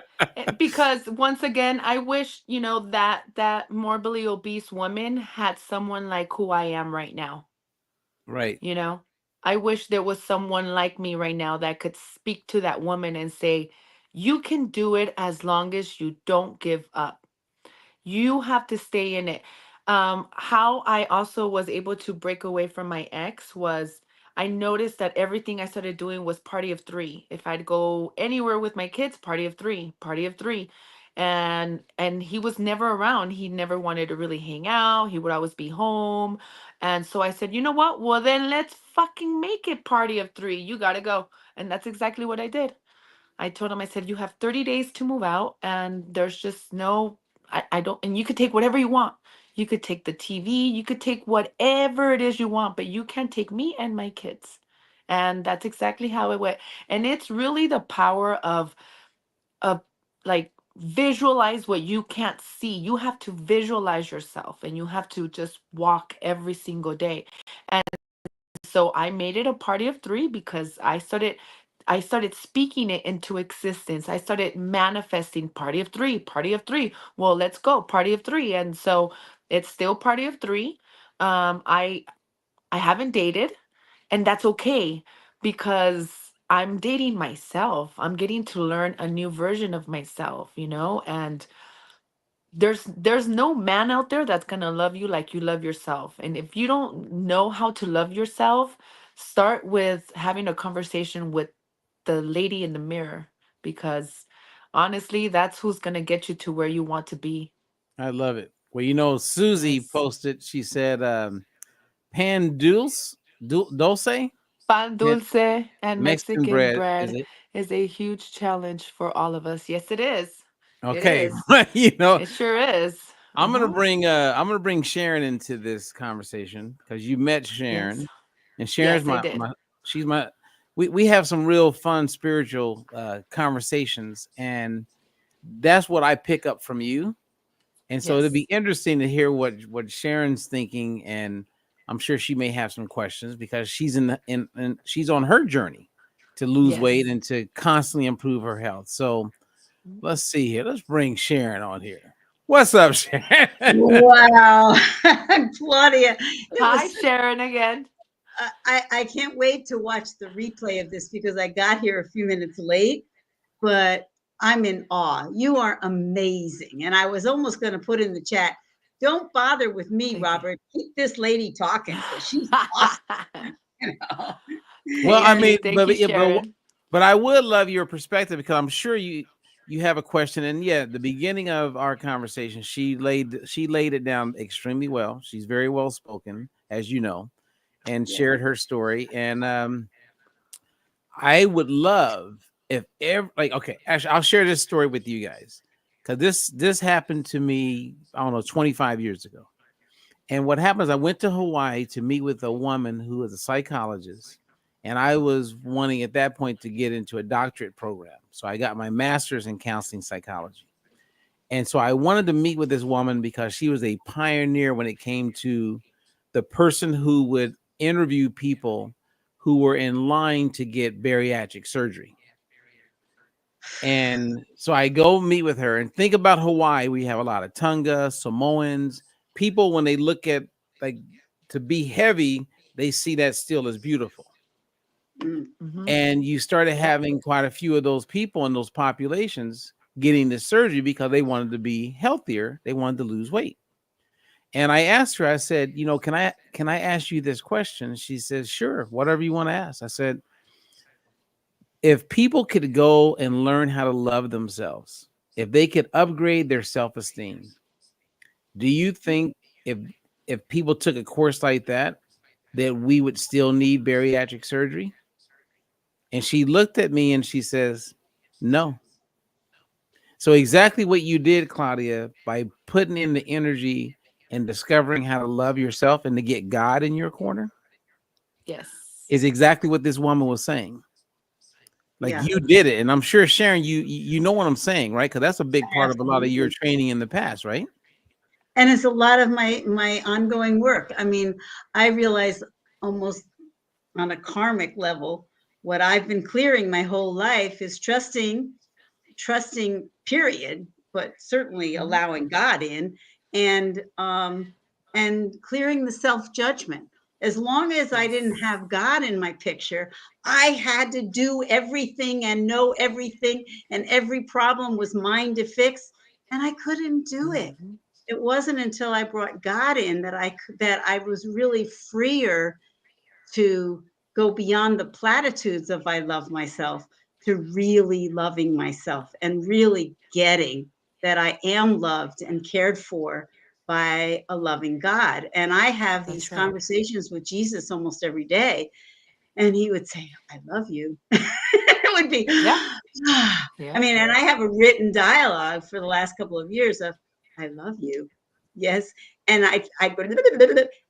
Because once again, I wish, that morbidly obese woman had someone like who I am right now. Right. You know, I wish there was someone like me right now that could speak to that woman and say, you can do it as long as you don't give up. You have to stay in it. How I also was able to break away from my ex was, I noticed that everything I started doing was party of three. If I'd go anywhere with my kids, party of three, party of three. And he was never around. He never wanted to really hang out. He would always be home. And so I said, you know what? Well, then let's fucking make it party of three. You gotta go. And that's exactly what I did. I told him, I said, you have 30 days to move out, and there's just no, I don't, and you could take whatever you want. You could take the TV, you could take whatever it is you want, but you can't take me and my kids. And that's exactly how it went. And it's really the power of like, visualize what you can't see. You have to visualize yourself, and you have to just walk every single day. And so I made it a party of three because I started speaking it into existence. I started manifesting party of three, party of three. Well, let's go, party of three. And so it's still party of three. I haven't dated, and that's okay because I'm dating myself. I'm getting to learn a new version of myself, and there's no man out there that's going to love you like you love yourself. And if you don't know how to love yourself, start with having a conversation with the lady in the mirror, because honestly, that's who's going to get you to where you want to be. I love it. Well, Susie Yes. posted, she said, pan dulce, Pan Me- dulce and Mexican Mexican bread is bread it? is a huge challenge for all of us. Yes, it is. It Okay. is. you know, It sure is. Uh-huh. I'm gonna bring Sharon into this conversation because you met Yes. Sharon, and Sharon's Yes, I my did. my she's my we have some real fun spiritual conversations, and that's what I pick up from you. And so it'll be Yes. interesting to hear what Sharon's thinking, and I'm sure she may have some questions because she's in she's on her journey to lose weight Yes. and to constantly improve her health. So let's see here. Let's bring Sharon on here. What's up, Sharon? Wow, Claudia, it Hi, was such, Sharon again. I can't wait to watch the replay of this because I got here a few minutes late, but I'm in awe. You are amazing. And I was almost going to put in the chat, don't bother with me, Thank you. Robert. Keep this lady talking because she's awesome. You know? Well, I Thank mean, you. Thank you, Sharon. but I would love your perspective because I'm sure you have a question. And yeah, the beginning of our conversation, she laid it down extremely well. She's very well spoken, as you know, and Yeah. shared her story. And I would love if ever like okay, actually, I'll share this story with you guys because this happened to me. I don't know, 25 years ago. And what happens, I went to Hawaii to meet with a woman who is a psychologist. And I was wanting at that point to get into a doctorate program. So I got my master's in counseling psychology. And so I wanted to meet with this woman because she was a pioneer when it came to the person who would interview people who were in line to get bariatric surgery. And so I go meet with her and think about Hawaii. We have a lot of Tonga, Samoans, people when they look at like to be heavy, they see that still as beautiful. Mm. Hmm. And you started Yep. having quite a few of those people in those populations getting the surgery because they wanted to be healthier, they wanted to lose weight. And I asked her, I said, can I ask you this question? She says, sure, whatever you want to ask. I said, if people could go and learn how to love themselves, if they could upgrade their self-esteem, do you think if people took a course like that we would still need bariatric surgery? And she looked at me and she says, no. So exactly what you did, Claudia, by putting in the energy and discovering how to love yourself and to get God in your corner, Yes. is exactly what this woman was saying. Like Yeah, you did it. And I'm sure, Sharon, you know what I'm saying, right? Because that's a big part of a lot of your absolutely. training in the past, right? And it's a lot of my ongoing work. I mean, I realize almost on a karmic level, what I've been clearing my whole life is trusting, period, but certainly Mhm. allowing God in, and clearing the self-judgment. As long as I didn't Yes. have God in my picture, I had to do everything and know everything, and every problem was mine to fix, and I couldn't do it. Mhm. It wasn't until I brought God in that I was really freer to go beyond the platitudes of I love myself to really loving myself and really getting that I am loved and cared for by a loving God. And I have these That's right. conversations with Jesus almost every day. And he would say, I love you. It would be, Yeah. I Yeah. mean, and I have a written dialogue for the last couple of years of, I love you. Yes. And I go,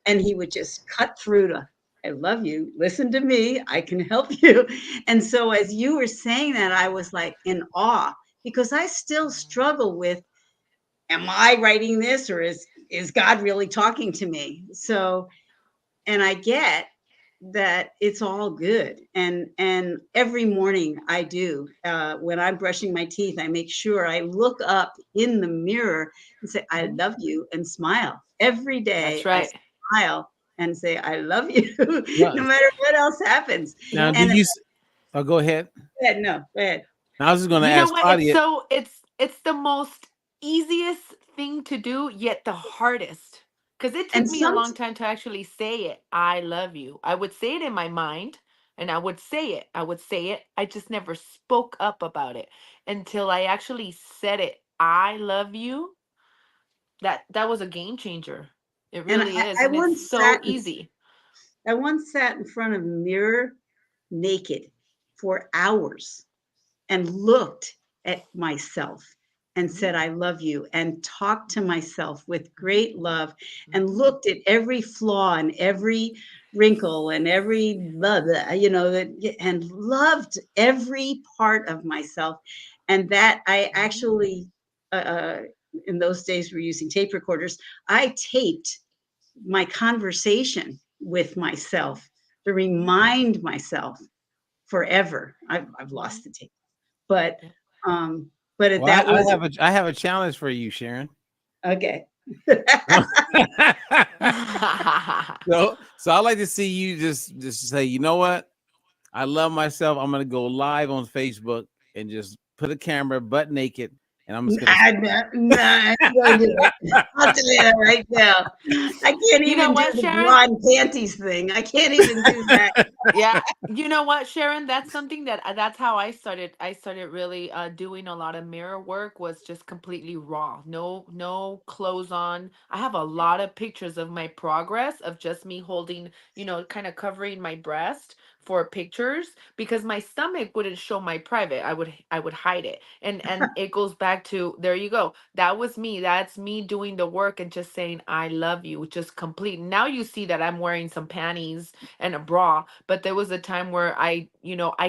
and he would just cut through to, I love you. Listen to me. I can help you. And so as you were saying that, I was like in awe because I still struggle with, am I writing this or is God really talking to me? So, and I get that it's all good. And every morning I do, when I'm brushing my teeth, I make sure I look up in the mirror and say, I Mhm. love you, and smile. Every That's day I right. smile and say, I love you, Well, no matter what else happens. now, Yep. did And you? Oh, go ahead. no, go ahead. I was just going to You know ask what? Claudia. It's the most easiest thing to do, yet the hardest. Because it took And me a some long time to actually say it. I love you. I would say it in my mind and I would say it. I would say it. I just never spoke up about it until I actually said it. I love you. That was a game changer. It and really is. I And it's once so easy. sat in front of a mirror naked for hours and looked at myself and Mhm. said, I love you, and talked to myself with Mhm. great love and Mhm. looked at every flaw and every wrinkle and every blah, blah, and loved every part of myself. And that I Mhm. actually, in those days, we're using tape recorders. I taped my conversation with Mhm. myself to Mhm. remind myself forever. I've Mhm. lost the tape, but Yeah. um, Well, that was I have a challenge for you, Sharon. okay. So I like to see you just say, you know what? I love myself. I'm gonna go live on Facebook and just put a camera butt naked, and I'm just gonna. Nah, nah, nah, don't do it. I'll tell you that right now. I can't You know even do what, the Sharon? bra and panties thing. I can't even do that. Yeah, you know what, Sharon? That's something that that's how I started. I started really doing a lot of mirror work. Was just completely raw, no clothes on. I have a lot of pictures of my progress of just me holding, kind of covering my breast for pictures because my stomach wouldn't show my private. I would hide it, and it goes back to there. You go. That was me. That's me doing the work and just saying I love you. Just complete. Now you see that I'm wearing some panties and a bra, but there was a time where I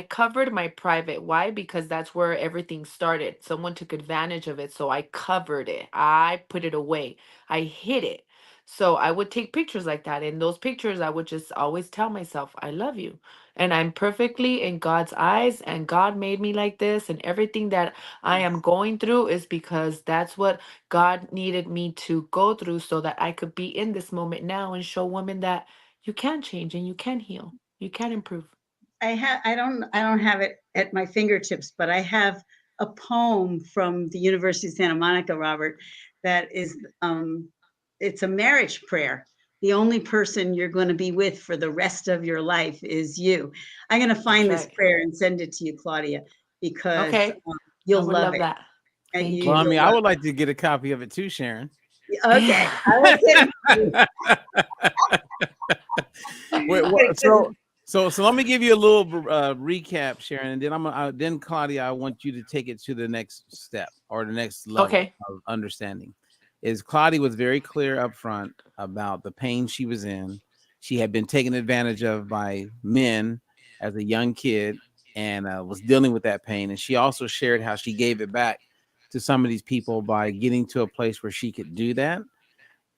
covered my private. Why? Because that's where everything started. Someone took advantage of it, so I covered it. I put it away. I hid it. So I would take pictures like that. In those pictures, I would just always tell myself, I love you. And I'm perfectly in God's eyes, and God made me like this. And everything that I am going through is because that's what God needed me to go through so that I could be in this moment now and show women that you can change and you can heal. You can improve. I don't have it at my fingertips, but I have a poem from the University of Santa Monica, Robert, that is it's a marriage prayer. The only person you're going to be with for the rest of your life is you. I'm going to That's find this right. prayer and send it to you, Claudia, because Okay. I you'll would love love it. that. Thank Well, I you. mean, You'll I love would like to get a copy of it too, Sharon. it. Okay. I was kidding. Wait, so let me give you a little recap, Sharon, and then then Claudia, I want you to take it to the next step or the next level Okay. of understanding. Is Claudia was very clear up front about the pain she was in. She had been taken advantage of by men as a young kid and was dealing with that pain. And she also shared how she gave it back to some of these people by getting to a place where she could do that.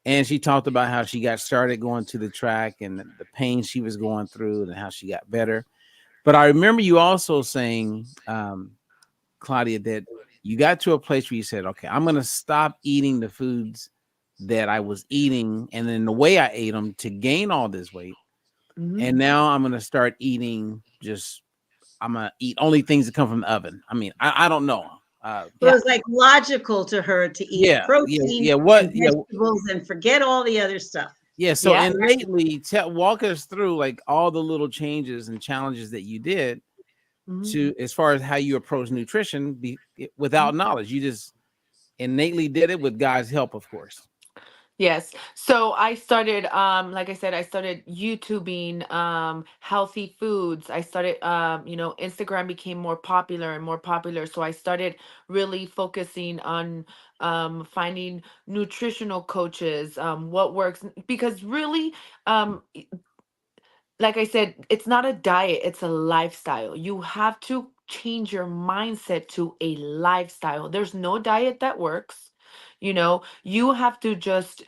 And she talked about how she got started going to the track and the pain she was going through and how she got better. But I remember you also saying, Claudia, that you got to a place where you said, okay, I'm going to stop eating the foods that I was eating and then the way I ate them to gain all this weight. Mhm. And now I'm going to start eating I'm going to eat only things that come from the oven. I mean, I don't know. It Yeah. was like logical to her to eat Yeah. protein Yeah. and vegetables and forget all the other stuff. Yeah. So Yeah. innately, walk us through like all the little changes and challenges that you did Mhm. to as far as how you approach nutrition without knowledge. You just innately did it with God's help, of course. Yes. So I started, like I said, I started YouTubing healthy foods. I started, Instagram became more popular and more popular. So I started really focusing on finding nutritional coaches, what works, because really, um, like I said, it's not a diet, it's a lifestyle. You have to change your mindset to a lifestyle. There's no diet that works. You have to just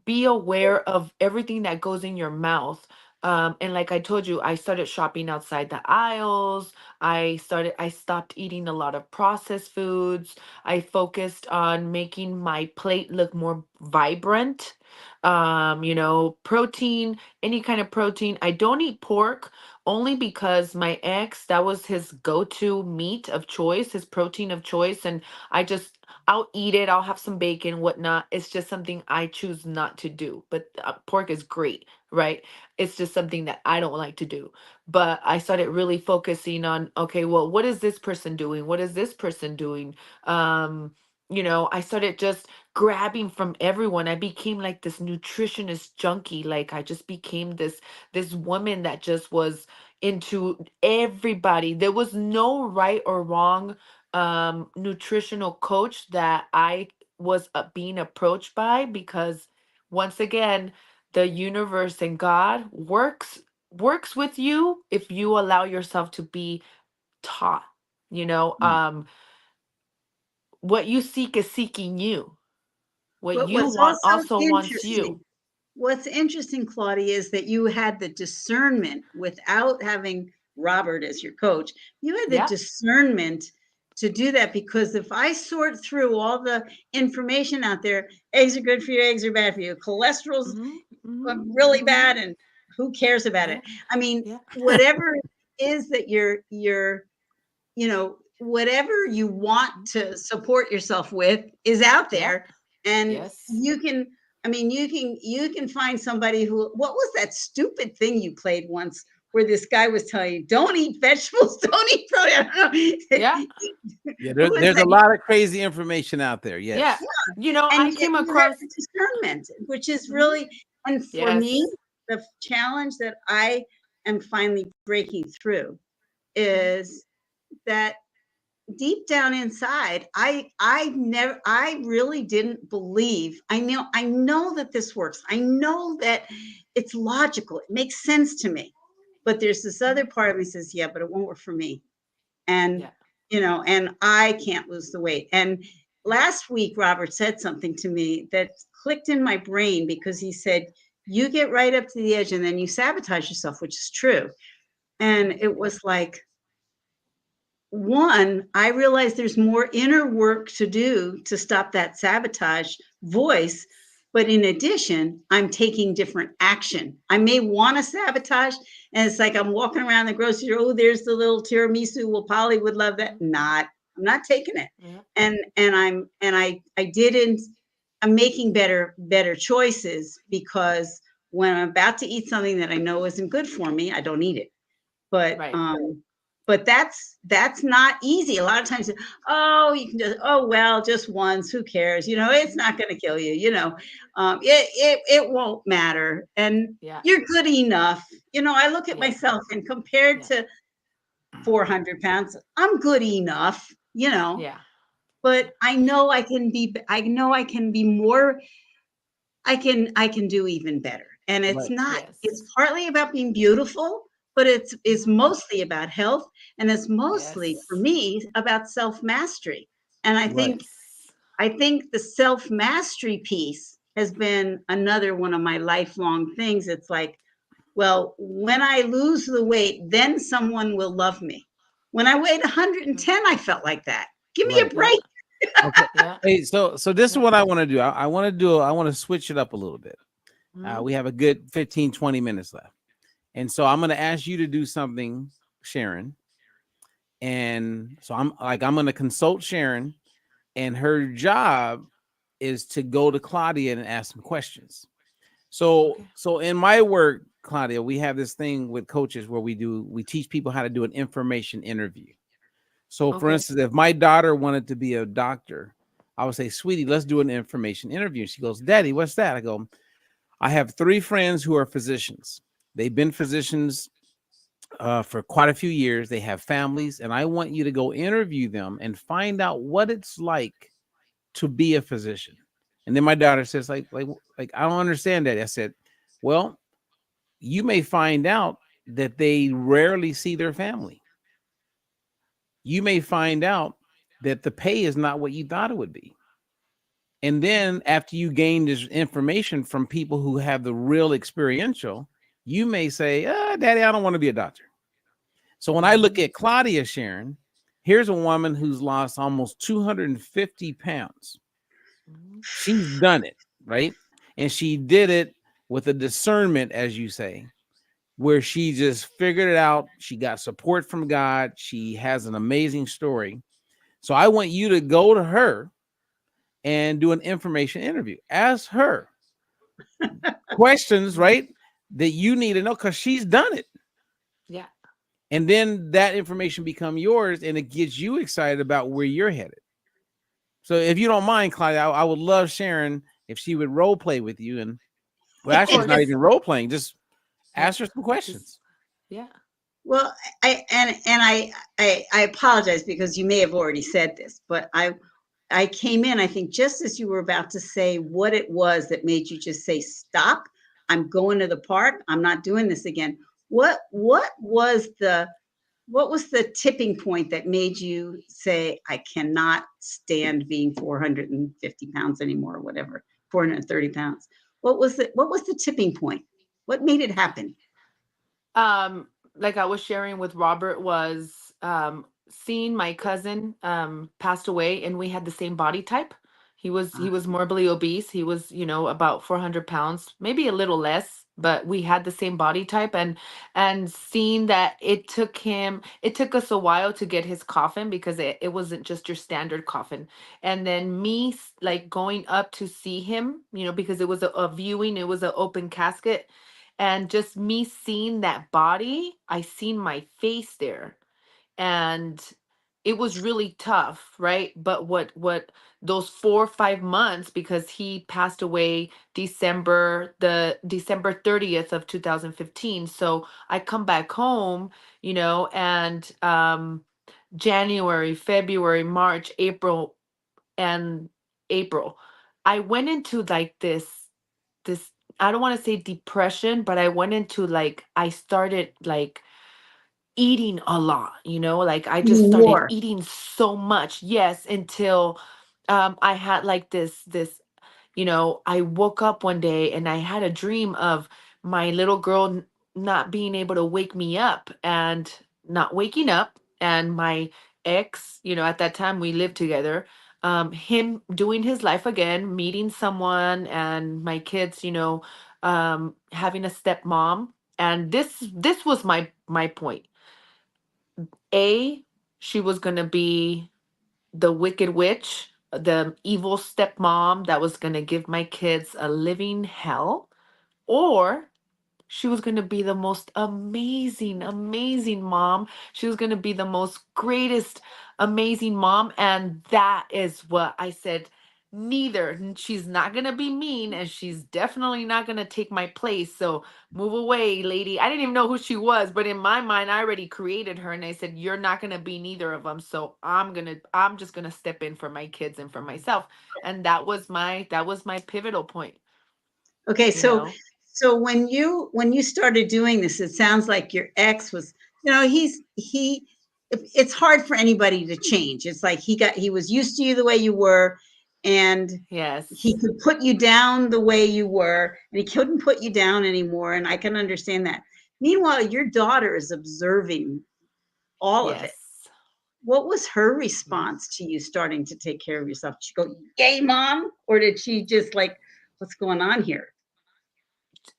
be aware of everything that goes in your mouth. And like I told you, I started shopping outside the aisles. I stopped eating a lot of processed foods. I focused on making my plate look more vibrant. Protein, any kind of protein. I don't eat pork only because my ex, that was his go-to meat of choice, his protein of choice. And I'll eat it. I'll have some bacon, whatnot. It's just something I choose not to do. But pork is great, right? It's just something that I don't like to do. But I started really focusing on, okay, well, what is this person doing? What is this person doing? I started just grabbing from everyone. I became like this nutritionist junkie. Like I just became this woman that just was into everybody. There was no right or wrong nutritional coach that I was being approached by, because once again, the universe and God works with you if you allow yourself to be taught. you know Mm. um what you seek is seeking you. What But you what's want also also wants interesting, you. what's interesting, Claudia, is that you had the discernment without having Robert as your coach. You had the Yeah. discernment to do that, because if I sort through all the information out there, eggs are good for you, eggs are bad for you, cholesterol's Hmm. Hmm. really bad, and who cares about Yeah. it? I mean, Yeah. whatever it is that whatever you want to support yourself with is out Yeah. there, and Yes. you can find somebody who, what was that stupid thing you played once where this guy was telling you, don't eat vegetables, don't eat protein. I don't Yeah. know. Yeah, Who is there's a that? lot of crazy information out there. Yeah. Yes. And I yet came you have across. the discernment, which is Mhm. really, and for me, Yes. the challenge that I am finally breaking through Mhm. is that deep down inside, I really didn't believe. I know that this works. I know that it's logical. It makes sense to me. But there's this other Mhm. part of me says, yeah, but it won't work for me. And Yeah. and I can't lose the weight. And last week Robert said something to me that clicked in my brain, because he said, you get right up to the edge and then you sabotage yourself, which is true. And Mhm. it was like, one, I realize there's more inner work to do to stop that sabotage voice. But in addition, I'm taking different action. I may want to sabotage, and it's like I'm walking around the grocery store. Oh, there's the little tiramisu. Well, Polly would love that. Mhm. I'm not taking it. Yeah. And I didn't. I'm making better choices, because when I'm about to eat something that I know isn't good for me, I don't eat it. But Right. but that's not easy. A lot of times, oh, you can just, oh well, just once, who cares? It's not going to kill you. It won't matter, and Yeah. you're good enough. I look at Yeah. myself, and compared Yeah. to 400 pounds, I'm good enough. Yeah. But I know I can be more. I can do even better. And Right. it's Yes. partly about being beautiful, but it's Mhm. mostly about health, and it's mostly for Yes. me about self-mastery. And I Right. think Yes. I think the self-mastery piece has been another one of my lifelong things. It's like, well, when I lose the weight, then someone will love me. When I weighed Mhm. 110, I felt like that. Give me a Right. Yeah. break. Okay. Yeah. Hey, so this is Yeah. what I want to do. I want to switch it up a little bit. Mhm. We have a good 15, 20 minutes left. And so I'm going to ask you to do something, Sharon. And so I'm going to consult Sharon, and her job is to go to Claudia and ask some questions. So Okay. in my work, Claudia, we have this thing with coaches where we teach people how to do an information interview. So for Okay. instance, if my daughter wanted to be a doctor, I would say, "Sweetie, let's do an information interview." She goes, "Daddy, what's that?" I go, "I have 3 friends who are physicians. They've been physicians for quite a few years. They have families, and I want you to go interview them and find out what it's like to be a physician." And then my daughter says, like I don't understand that. I said, "Well, you may find out that they rarely see their family. You may find out that the pay is not what you thought it would be. And then after you gain this information from people who have the real experiential, you may say, Daddy, I don't want to be a doctor." So when I look Mhm. at Claudia Sharon, here's a woman who's lost almost 250 pounds. Mhm. She's done it, right? And she did it with a discernment, as you say, where she just figured it out. She got support from God. She has an amazing story. So I want you to go to her and do an information interview. Ask her questions, Mhm. right? That you need to know, because she's done it. Yeah. And then that information become yours, and it gets you excited about where you're headed. So if you don't mind, Claudia, I would love Sharon if she would role play with you. And well, Of actually, it's not course. even role playing. Just Yeah. ask her some Just questions. yeah. Well, I apologize, because you may have already said this, but I came in, I think, just as you were about to say what it was that made you just say, "Stop! I'm going to the park. I'm not doing this again." What was the tipping point that made you say, "I cannot stand being 450 pounds anymore," or whatever, 430 pounds? What was the tipping point? What made it happen? um like I was sharing with Robert, was seeing my cousin passed away, and we had the same body type. He was morbidly obese. He was, about 400 pounds, maybe a little less, but we had the same body type. And seeing that it took us a while to get his coffin, because it wasn't just your standard coffin. And then me like going up to see him, because it was a viewing, it was an open casket. And just me seeing that body, I seen my face there. And it was really tough, right? But what those 4 or 5 months, because he passed away December 30th of 2015. So I come back home, and January, February, March, and April, I went into like this I don't want to say depression, but I went into like, I started like eating a lot, like I just Eating started more. eating so much. Yes, until I had like this I woke up one day and I had a dream of my little girl not being able to wake me up, and not waking up, and my ex, at that time we lived together, him doing his life again, meeting someone, and my kids, having a stepmom. And this was my point. A, she was gonna be the wicked witch, the evil stepmom that was going to give my kids a living hell, or she was going to be the most amazing, amazing mom. She was going to be the most greatest, amazing mom. And that is what I said. Neither. She's not going to be mean, and she's definitely not going to take my place. So move away, lady. I didn't even know who she was, but in my mind, I already created her. And I said, you're not going to be neither of them. So I'm just going to step in for my kids and for myself. And that was my pivotal point, Okay, you so know? when you started doing this, it sounds like your ex was, it's hard for anybody to change. It's like he was used to you the way you were, and he Yes. could put you down the way you were, and he couldn't put you down anymore, and I can understand that. Meanwhile, your daughter is observing all of it. Yes. What was her response to you starting to take care of yourself? Did she go, "Yay, mom," or did she just like, "What's going on here?"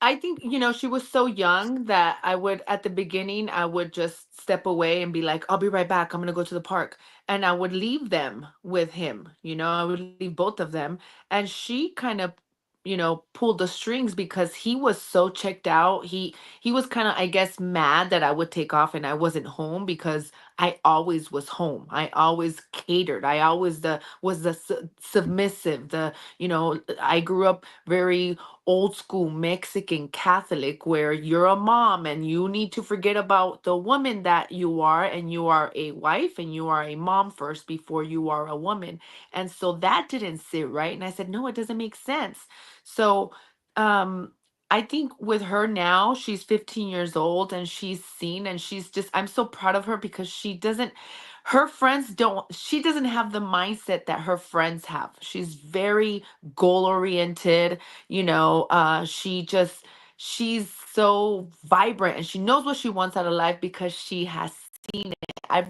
I think, she was so young that at the beginning, I would just step away and be like, I'll be right back. I'm going to go to the park. And I would leave them with him. I would leave both of them. And she kind of, pulled the strings because he was so checked out. He was kind of, I guess, mad that I would take off and I wasn't home because I always was home. I always catered. I always was the submissive, I grew up very old school Mexican Catholic, where you're a mom and you need to forget about the woman that you are, and you are a wife and you are a mom first before you are a woman. And so that didn't sit right. And I said, no, it doesn't make sense. So, I think with her now, she's 15 years old and she's seen, and I'm so proud of her because her friends she doesn't have the mindset that her friends have. She's very goal oriented, she's so vibrant and she knows what she wants out of life because she has seen it. I've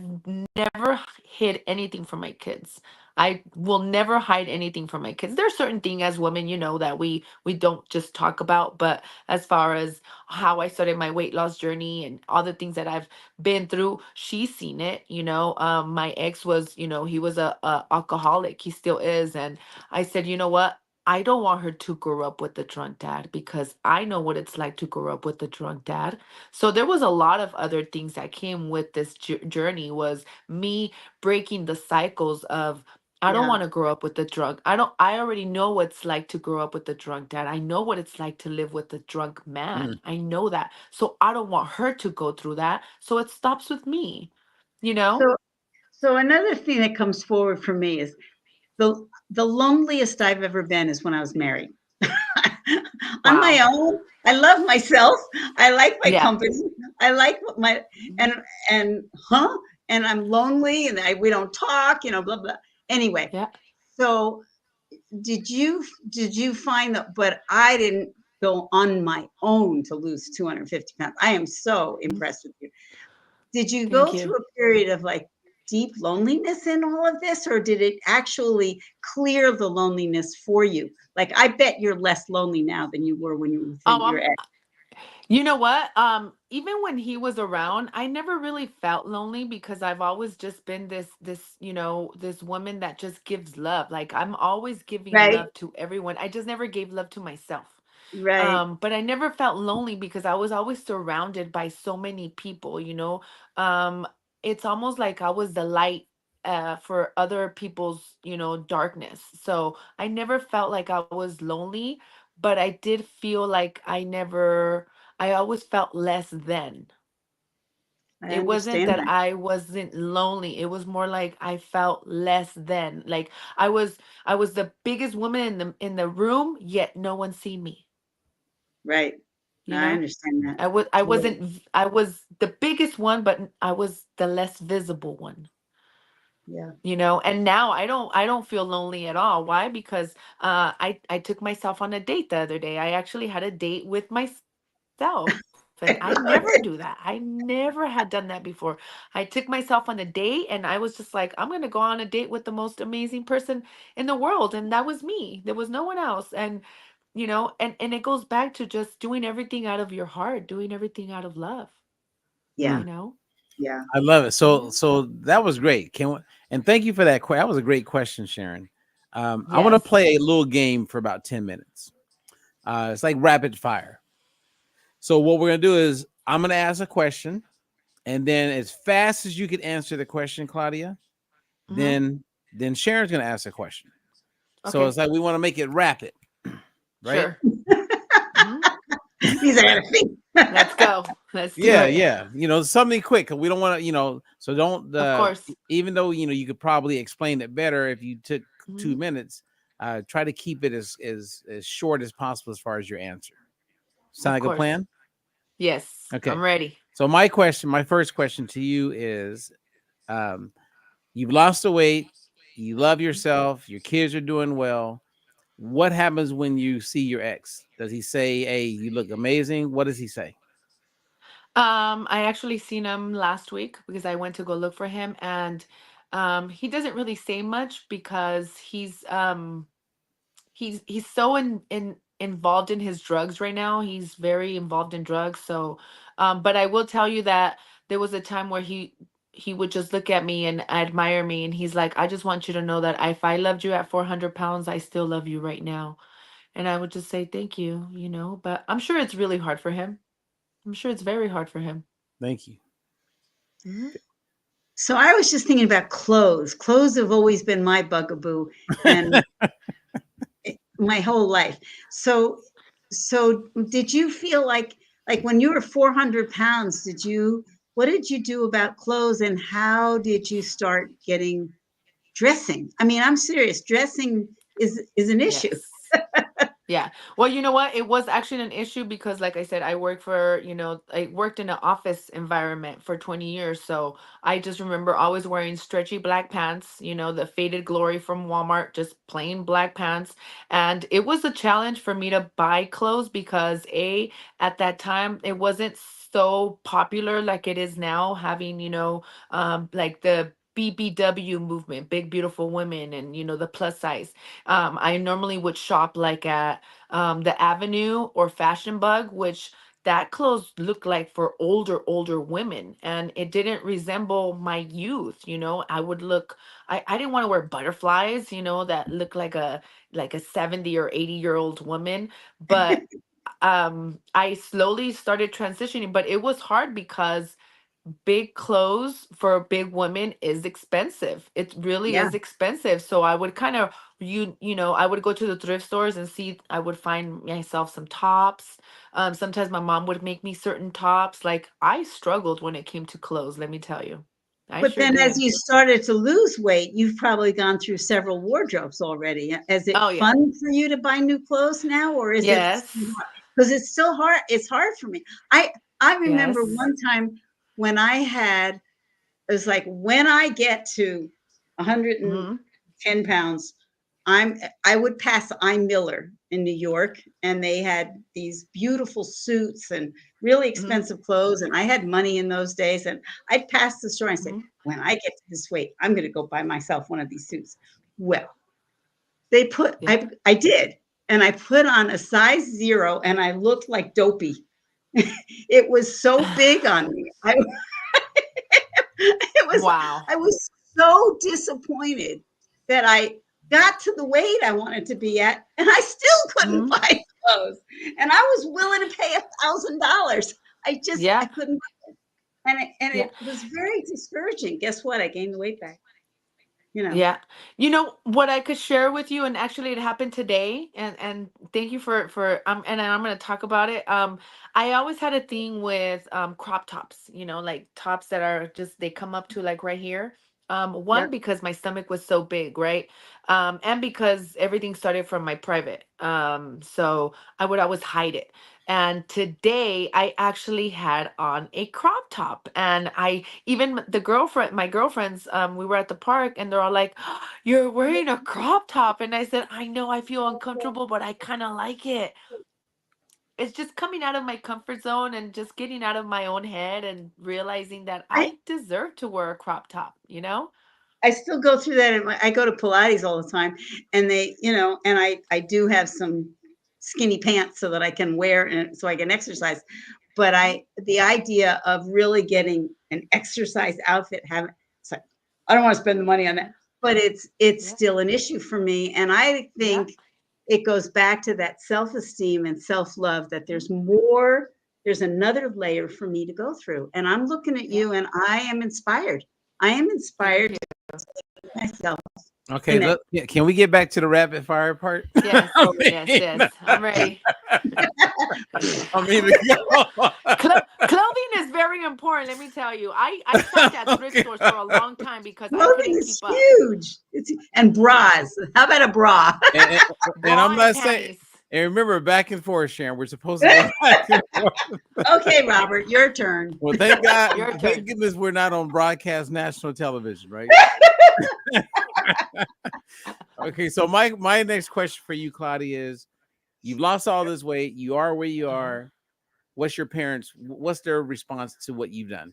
never hid anything from my kids. I will never hide anything from my kids. There's certain thing as women, that we don't just talk about, but as far as how I started my weight loss journey and all the things that I've been through, she's seen it. My ex was, he was a alcoholic. He still is. And I said, you know what? I don't want her to grow up with a drunk dad because I know what it's like to grow up with a drunk dad. So there was a lot of other things that came with this journey, was me breaking the cycles of, I don't Yeah, want to grow up with a drunk. I already know what it's like to grow up with a drunk dad. I know what it's like to live with a drunk Mm. man. I know that. So I don't want her to go through that. So it stops with me, you know? so so another thing that comes forward for me is the loneliest I've ever been is when I was married. On my Wow. own, I love myself. I like my Yeah. company. I like what my and and huh? And I'm lonely, and we don't talk, blah blah. Anyway, Yeah. so did you find that? But I didn't go on my own to lose 250 pounds. I am so Mhm. impressed with you. Did you Thank go you. through a period of like deep loneliness in all of this, or did it actually clear the loneliness for you? Like, I bet you're less lonely now than you were when you were with Oh, your ex. you know what? Even when he was around, I never really felt lonely because I've always just been this woman that just gives love. Like, I'm always giving Right, love to everyone. I just never gave love to myself. right. But I never felt lonely because I was always surrounded by so many people. Um, it's almost like I was the light for other people's, darkness. So I never felt like I was lonely, but I did feel like I always felt less than. I It wasn't understand that that. I wasn't lonely. It was more like I felt less than. Like I was the biggest woman in the room, yet no one seen me, Right. you I know? understand that. I Yeah, wasn't I was the biggest one, but I was the less visible one. yeah. And now I don't feel lonely at all. Why? Because I took myself on a date the other day. I actually had a date with myself, and I never do that. I never had done that before. I took myself on a date and I was just like, I'm going to go on a date with the most amazing person in the world, and that was me. There was no one else. And it goes back to just doing everything out of your heart, doing everything out of love, you Yeah, Mm. know? yeah. I love it. Yeah. So that was great. And thank you for that. That was a great question, Sharon. I want to Yes. play a little game for about 10 minutes. It's like rapid fire. So what we're gonna do is I'm gonna ask a question, and then as fast as you can answer the question, Claudia, Hmm. then Sharon's gonna ask a question. So Okay. it's like we want to make it rapid, right? Sure. Hmm. These are the things. Let's go. Let's do Yeah, it. yeah. Something quick. We don't want to, so don't Of course. even though you could probably explain it better if you took Hmm. 2 minutes, try to keep it as short as possible as far as your answer. Sound Of like a course. plan? Yes. I'm Okay. ready. So my first question to you is um you've lost the weight, you love yourself, your kids are doing well. What happens when you see your ex? Does he say, "Hey, you look amazing"? What does he say? I actually seen him last week because I went to go look for him, and he doesn't really say much because he's so involved in his drugs right now. He's very involved in drugs. So, but I will tell you that there was a time where he would just look at me and admire me, and he's like, "I just want you to know that if I loved you at 400 pounds, I still love you right now." And I would just say, "Thank you," you know. But I'm sure it's really hard for him. I'm sure it's very hard for him. Thank you. Hmm. So I was just thinking about clothes. Clothes have always been my bugaboo, and my whole life. So, so did you feel like when you were 400 pounds, what did you do about clothes, and how did you start getting dressing? I mean, I'm serious. Dressing is an issue. Yes. Yeah. Well, you know what? It was actually an issue because, like I said, I worked in an office environment for 20 years. So I just remember always wearing stretchy black pants, the faded glory from Walmart, just plain black pants. And it was a challenge for me to buy clothes because, at that time, it wasn't so popular like it is now, having, like the BBW movement, big, beautiful women, and, the plus size. I normally would shop like at the Avenue or Fashion Bug, which that clothes looked like for older women, and it didn't resemble my youth. I would look. I didn't want to wear butterflies, that look like a 70 or 80-year-old woman, but I slowly started transitioning. But it was hard because big clothes for big women is expensive. It really Yeah. is expensive. So I would kind of I would go to the thrift stores and see I would find myself some tops. Sometimes my mom would make me certain tops. Like, I struggled when it came to clothes, let me tell you. I But sure then as did. you started to lose weight, you've probably gone through several wardrobes already. Is it Oh yeah. fun for you to buy new clothes now, or is it Yes. because it's still hard? It's hard for me. I remember Yes. one time when it was like when I get to Hmm. 110 pounds, I would pass I Miller in New York, and they had these beautiful suits and really Hmm. expensive clothes, and I had money in those days, and I'd pass the store and say, Hmm. when I get to this weight, I'm going to go buy myself one of these suits. Well, they put Yeah. I did, and I put on a size 0, and I looked like dopey. It was so big on me. It was Wow. I was so disappointed that I got to the weight I wanted to be at, and I still couldn't Hmm. buy clothes. And I was willing to pay $1,000. I Yeah. couldn't, and Yeah. it was very discouraging. Guess what? I gained the weight back. You know. Yeah. You know what I could share with you, and actually it happened today, and thank you for and I'm going to talk about it. I always had a thing with crop tops, like tops that are just they come up to like right here. One, Yep. because my stomach was so big, right? And because everything started from my private. So I would always hide it. And today I actually had on a crop top, and my girlfriends, we were at the park, and they're all like, "You're wearing a crop top." And I said, "I know I feel uncomfortable, but I kind of like it." It's just coming out of my comfort zone and just getting out of my own head and realizing that I I deserve to wear a crop top, you know? I still go through that. I go to Pilates all the time, and and I do have some skinny pants so that I can wear and so I can exercise. But Mhm. the idea of really getting an exercise outfit, it's like, I don't want to spend the money on that. but it's Yep. still an issue for me. And I Yep. think it goes back to that self-esteem and self-love, that Mhm. there's another layer for me to go through. And I'm looking at Yep. you and I am inspired. I am Thank inspired you. to myself. Okay, Connect. can we get back to the rapid fire part? Yes. I Yes. mean, Yes. I'm ready. I mean, Clothing is very important. Let me tell you. I shopped at thrift okay. stores for a long time because I Clothing couldn't keep is up. huge. And bras. How about a bra? And, and I'm Bra and not saying, panties. and remember, back and forth, Sharon. We're supposed to go back and forth. Okay, Robert, your turn. Well, thank God, Your thank turn. goodness we're not on broadcast national television, right? Okay, so my next question for you, Claudia, is: you've lost all this weight, you are where you Uh-huh. are. What's their response to what you've done?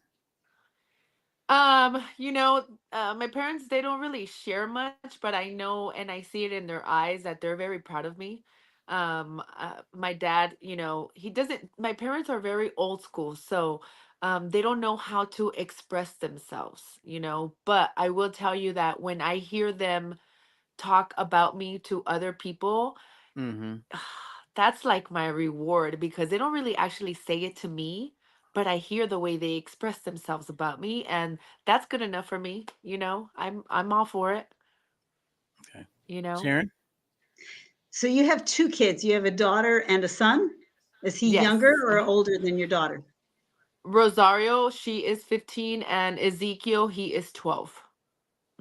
You know, my parents, they don't really share much, but I know and I see it in their eyes that they're very proud of me. My dad, you know, he doesn't, my parents are very old school, so they don't know how to express themselves, you know, but I will tell you that when I hear them talk about me to other people, Mm-hmm. that's like my reward because they don't really actually say it to me, but I hear the way they express themselves about me, and that's good enough for me, you know. I'm all for it, Okay, you know. Sharon. So you have two kids. You have a daughter and a son. Is he Yes. younger or older than your daughter? Rosario, she is 15, and Ezekiel, he is 12.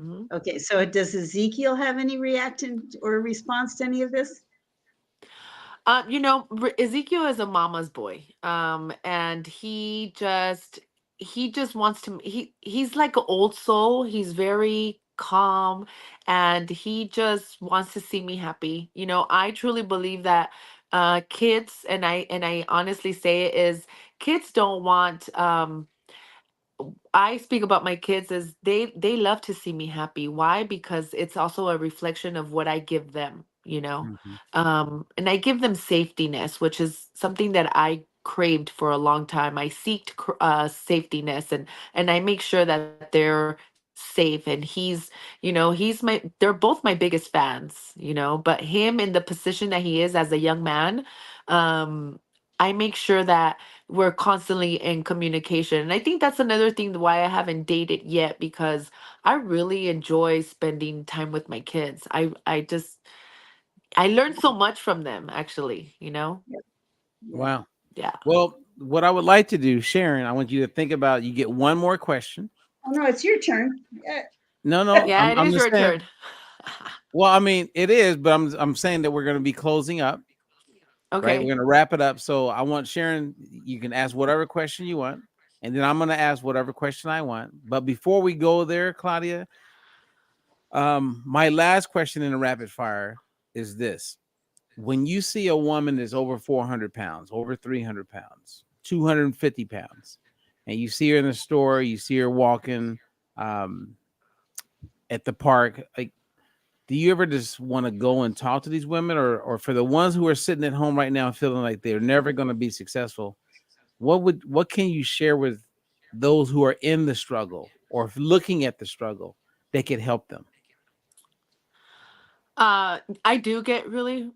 Mhm. Okay, so does Ezekiel have any reaction or response to any of this? You know, Ezekiel is a mama's boy. And he just wants to he's like an old soul. He's very calm and he just wants to see me happy. You know, I truly believe that kids, and I honestly say it is, kids don't want I speak about my kids as they love to see me happy. Why? Because it's also a reflection of what I give them, you know. Mm-hmm. And I give them safetiness, which is something that I craved for a long time. I seeked safetiness, and I make sure that they're safe. And they're both my biggest fans, you know. But him in the position that he is as a young man, um, I make sure that we're constantly in communication. And I think that's another thing why I haven't dated yet, because I really enjoy spending time with my kids. I learned so much from them actually, you know? Yep. Yeah. Wow. Yeah. Well, what I would like to do, Sharon, I want you to think about. You get one more question. Oh no, it's your turn. Yeah. No, no, Yeah, it I'm is just your saying. turn. Well, I mean, it is, but I'm saying that we're going to be closing up, right? We're Okay. going to wrap it up. So I want Sharon. You can ask whatever question you want, and then I'm going to ask whatever question I want. But before we go there, Claudia, my last question in the rapid fire is this: when you see a woman that's over 400 pounds, over 300 pounds, 250 pounds, and you see her in the store, you see her walking um, at the park, like, do you ever just want to go and talk to these women, or for the ones who are sitting at home right now feeling like they're never going to be successful, what can you share with those who are in the struggle or looking at the struggle that could help them? I do get really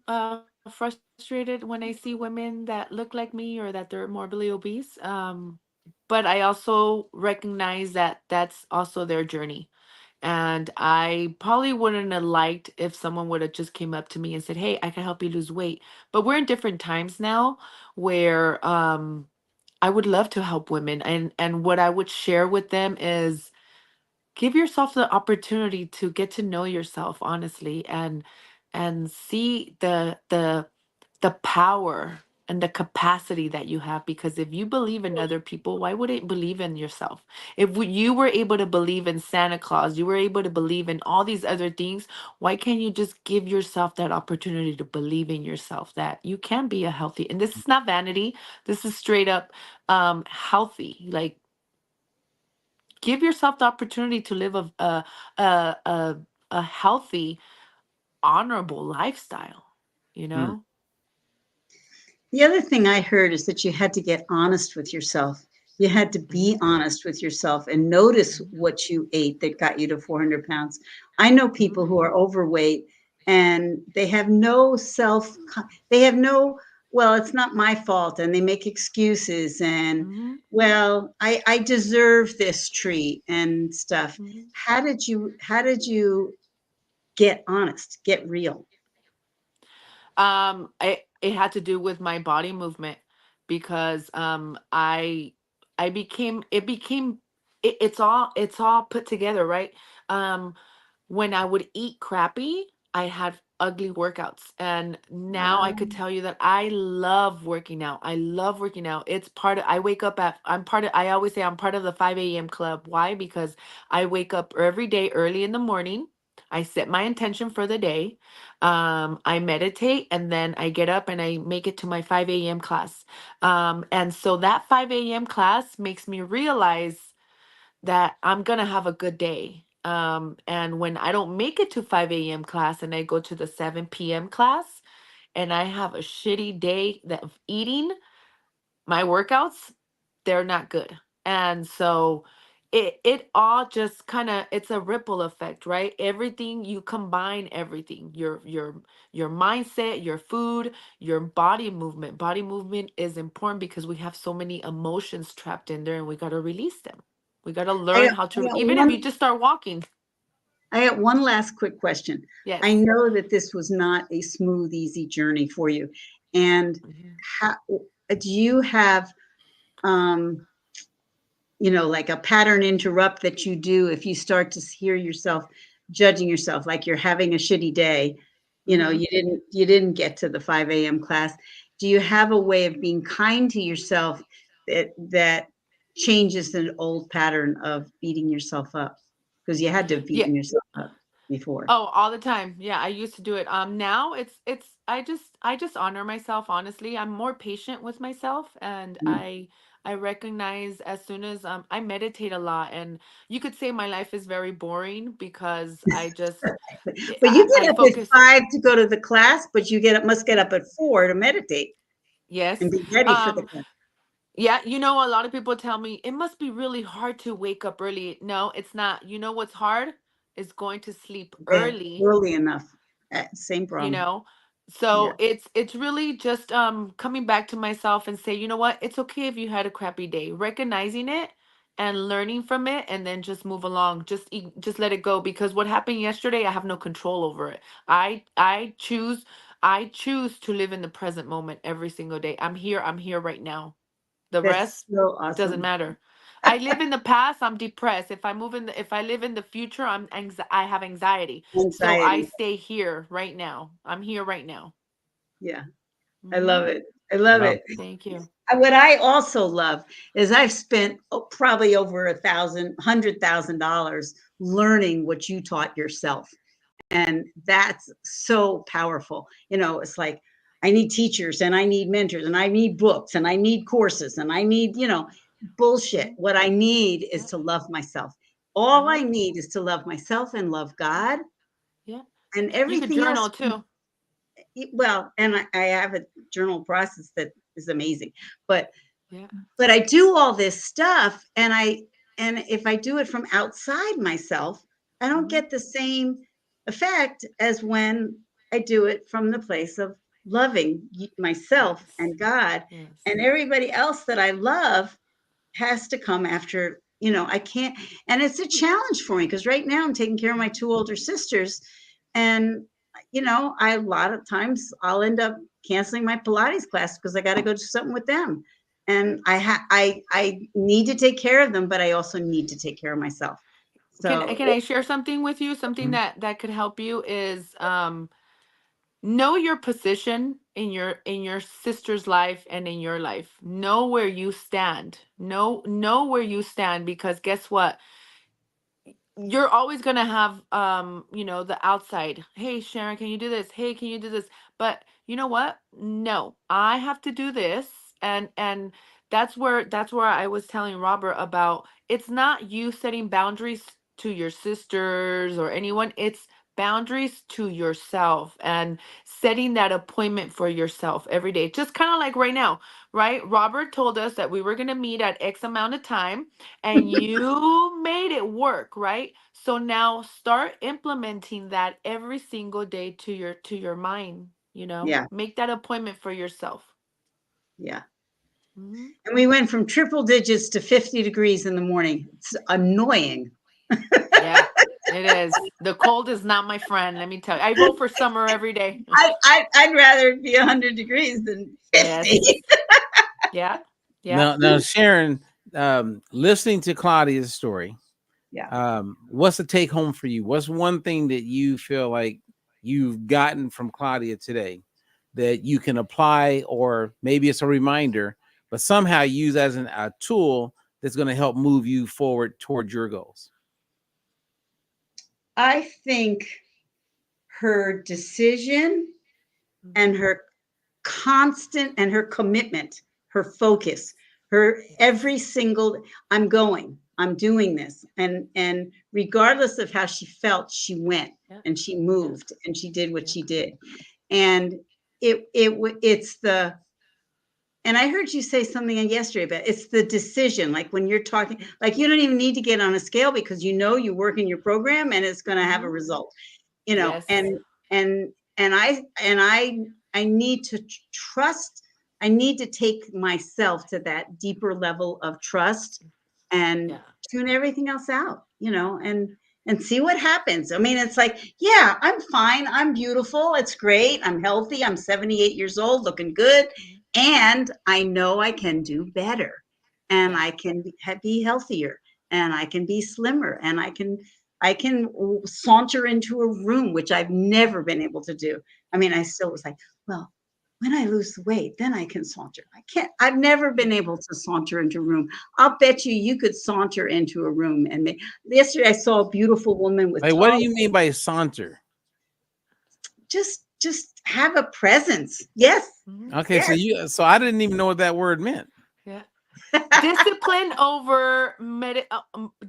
frustrated when I see women that look like me or that they're morbidly obese. But I also recognize that that's also their journey. And I probably wouldn't have liked if someone would have just came up to me and said, "Hey, I can help you lose weight." But we're in different times now where I would love to help women, and what I would share with them is give yourself the opportunity to get to know yourself honestly, and see the power and the capacity that you have, because if you believe in other people, why wouldn't you believe in yourself? If you were able to believe in Santa Claus, you were able to believe in all these other things, why can't you just give yourself that opportunity to believe in yourself, that you can be a healthy, and this is not vanity, this is straight up healthy, like, give yourself the opportunity to live a a, a healthy, honorable lifestyle, you Mm, know? The other thing I heard is that you had to get honest with yourself. You had to be Mhm. honest with yourself and notice Mhm. what you ate that got you to 400 pounds. I know people Mhm. who are overweight and they have no they have no, well, it's not my fault. And they make excuses and, Mhm. well, I deserve this treat and stuff. Mhm. How did you get honest, get real? It had to do with my body movement because I became it became it's all put together, right? Um, when I would eat crappy, I had ugly workouts. And now I could tell you that I love working out. I love working out. It's part of, I wake up at, I'm part of, I always say I'm part of the 5 a.m. club. Why? Because I wake up every day early in the morning. I set my intention for the day. I meditate and then I get up and I make it to my 5 a.m. class. And so that 5 a.m. class makes me realize that I'm gonna have a good day. And when I don't make it to 5 a.m. class and I go to the 7 p.m. class and I have a shitty day that of eating, my workouts, they're not good. And so it all just kind of, it's a ripple effect, right? Everything, you combine everything, your mindset, your food, your body movement. Body movement is important because we have so many emotions trapped in there and we got to release them. We got to I learn got, how I to, got even if you one just start walking. I got one last quick question. I Yes. know that this was not a smooth, easy journey for you. And Mhm. how do you have, um, like a pattern interrupt that you do if you start to hear yourself judging yourself, like you're having a shitty day, Mhm. you didn't get to the 5 a.m. class. Do you have a way of being kind to yourself that changes an old pattern of beating yourself up? Because you had to have Yeah. beaten yourself up before. Oh, all the time. Yeah, I used to do it. Now it's I just honor myself, honestly. I'm more patient with myself and Mm. I recognize as soon as I meditate a lot, and you could say my life is very boring because I just But you I get up at focus. 5 to go to the class, but must get up at 4 to meditate and Yes. be ready for the Um class. yeah, a lot of people tell me it must be really hard to wake up early. No, it's not. You know what's hard? Is going to sleep Bed early. early enough. Same you problem. know so Yeah. it's really just coming back to myself and say, you know what, it's okay if you had a crappy day, recognizing it and learning from it, and then just move along, just let it go, because what happened yesterday, I have no control over it. I choose to live in the present moment every single day. I'm here right now. The That's rest so doesn't awesome. matter. I live in the past, I'm depressed. If I live in the future, I have anxiety. So I Anxiety. stay here right now. I'm here right now. Yeah. I Hmm. love it. I love Love it. Thank you. What I also love is I've spent probably over $100,000 learning what you taught yourself. And that's so powerful. It's like I need teachers and I need mentors and I need books and I need courses and I need, bullshit. Hmm. What I need is Yeah. to love myself. All I Uh-huh. need is to love myself and love God, Yeah. and You could everything else. journal too. Well, and I have a journal process that is amazing, but Yeah. I do all this stuff, and if I do it from outside myself, I don't Hmm. get the same effect as when I do it from the place of loving myself Yes. and God, Yes. and everybody else that I love has to come after. I can't, and it's a challenge for me because right now I'm taking care of my Hmm. two older sisters, and a lot of times I'll end up canceling my Pilates class because I got to go do something with them, and I need to take care of them, but I also need to take care of myself. So Can I share something with you? Something Mhm. that could help you is know your position in your sister's life and in your life. Know where you stand. Know where you stand, because guess what? You're always going to have the outside, hey Sharon, can you do this, hey, can you do this? But you know what, no, I have to do this. And that's where I was telling Robert about, it's not you setting boundaries to your sisters or anyone, it's boundaries to yourself and setting that appointment for yourself every day. Just kind of like right now, right? Robert told us that we were going to meet at X amount of time and you made it work, right? So now start implementing that every single day to your mind, you know? Yeah. Make that appointment for yourself. Yeah. Mhm. And we went from triple digits to 50 degrees in the morning. It's annoying. Yeah, it is. The cold is not my friend, let me tell you. I vote for summer every day. I'd rather it be 100 degrees than 50. Yes. Yeah. Yeah. Now, Sharon, listening to Claudia's story, Yeah. what's the take home for you? What's one thing that you feel like you've gotten from Claudia today that you can apply, or maybe it's a reminder, but somehow use as a tool that's going to help move you forward towards your goals? I think her decision and her constant and her commitment, her focus, her every single I'm going, I'm doing this. And regardless of how she felt, she went Yeah. and she Yeah. moved and she did what Yeah. she did. And it's the and I heard you say something yesterday, but it's the decision. Like when you're talking, like you don't even need to get on a scale because you know you work in your program and it's going to have a Mhm. result, you know. Yes. And I need to trust. I need to take myself to that deeper level of trust and Yeah. tune everything else out, you know, and see what happens. I mean, it's like, yeah, I'm fine. I'm beautiful. It's great. I'm healthy. I'm 78 years old, looking good. Mhm. And I know I can do better and Yeah. I can be healthier and I can be slimmer and I can saunter into a room, which I've never been able to do. I mean, I still was like, well, when I lose the weight, then I can saunter. I've never been able to saunter into a room. I'll bet you could saunter into a room. And yesterday I saw a beautiful woman with Like, what do tall, you mean by saunter? just have a presence. Yes. Mhm. Okay, Yes. so I didn't even know what that word meant. Yeah. Discipline over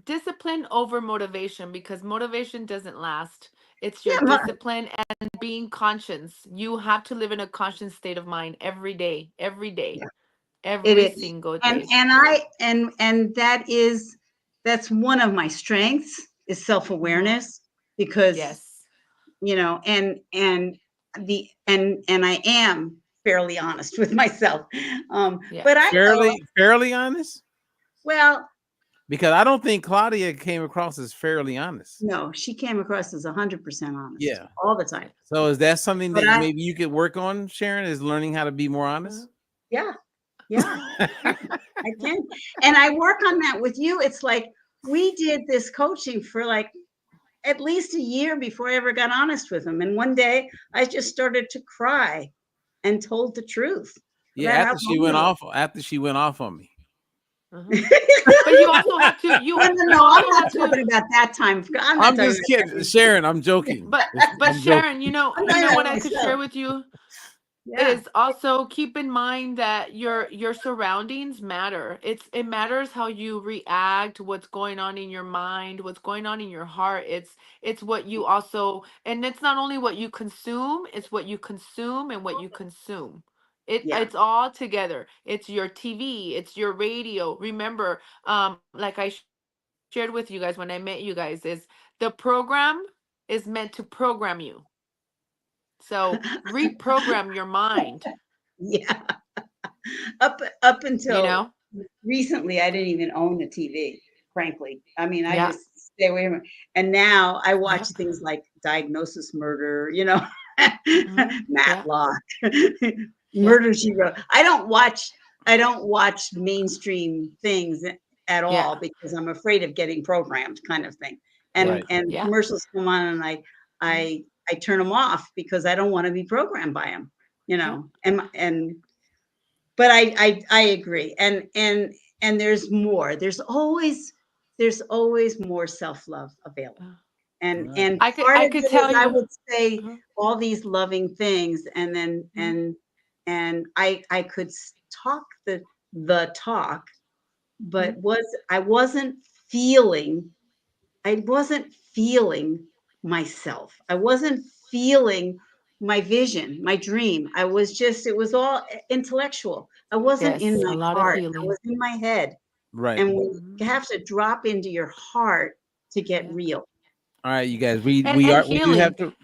discipline over motivation, because motivation doesn't last. It's your Yeah. discipline and being conscious. You have to live in a conscious state of mind every day, Yeah, it every is. single And day. that's one of my strengths is Mhm. self-awareness because Yes. and I am fairly honest with myself. Yeah. But I know, Fairly honest? well, Because I don't think Claudia came across as fairly honest. no, she came across as 100% honest Yeah. all the time. Yeah. So is that something But that maybe you could work on, Sharon, is learning how to be more Uh-huh. honest? yeah, yeah, I can. And I work on that with you. It's like we did this coaching for like at least a year before I ever got honest with him. And one day I just started to cry and told the truth Yeah, about how vulnerable. after she went off on me. Uh-huh. But you also have to No, you no, I'm also not have to. talking about that time. I'm not I'm talking just about kidding. that. Sharon, I'm joking. But I'm joking. Sharon, I'm you talking know about what I could share myself. with you Yeah, is also keep in mind that your surroundings matter. It matters how you react, what's going on in your mind, what's going on in your heart. It's what you also, and it's not only what you consume, it's what you consume and what you consume. yeah. It's all together. It's your TV, it's your radio. Remember, like I shared with you guys when I met you guys, is the program is meant to program you. So reprogram your mind, Yeah. Up you until know? recently, I didn't even own a TV, frankly. I mean, I Yeah. just stay away from it. And now I Yeah. watch things like Diagnosis Murder, you know, Yeah. Matlock, Yeah. Murder She Wrote. I don't watch mainstream things at all Yeah. because I'm afraid of getting programmed, kind of thing. Yeah. Right. And Yeah. commercials come on, and Mhm. I turn them off because I don't want to be programmed by them, you Yeah. know. And but I agree. And there's more. There's always more self-love available. Uh, Right. And part I of could it is tell I you. would say Uh-huh. all these loving things and then Mhm. and I could talk the talk, but Mhm. I wasn't feeling myself. I wasn't feeling my vision, my dream. I was just, it was all intellectual. I wasn't in Yes, my a lot of heart. I healing. was in my head. Right. And when you Mhm. have to drop into your heart to get Yeah. real. All right, you guys. We And we and are we do have healing. to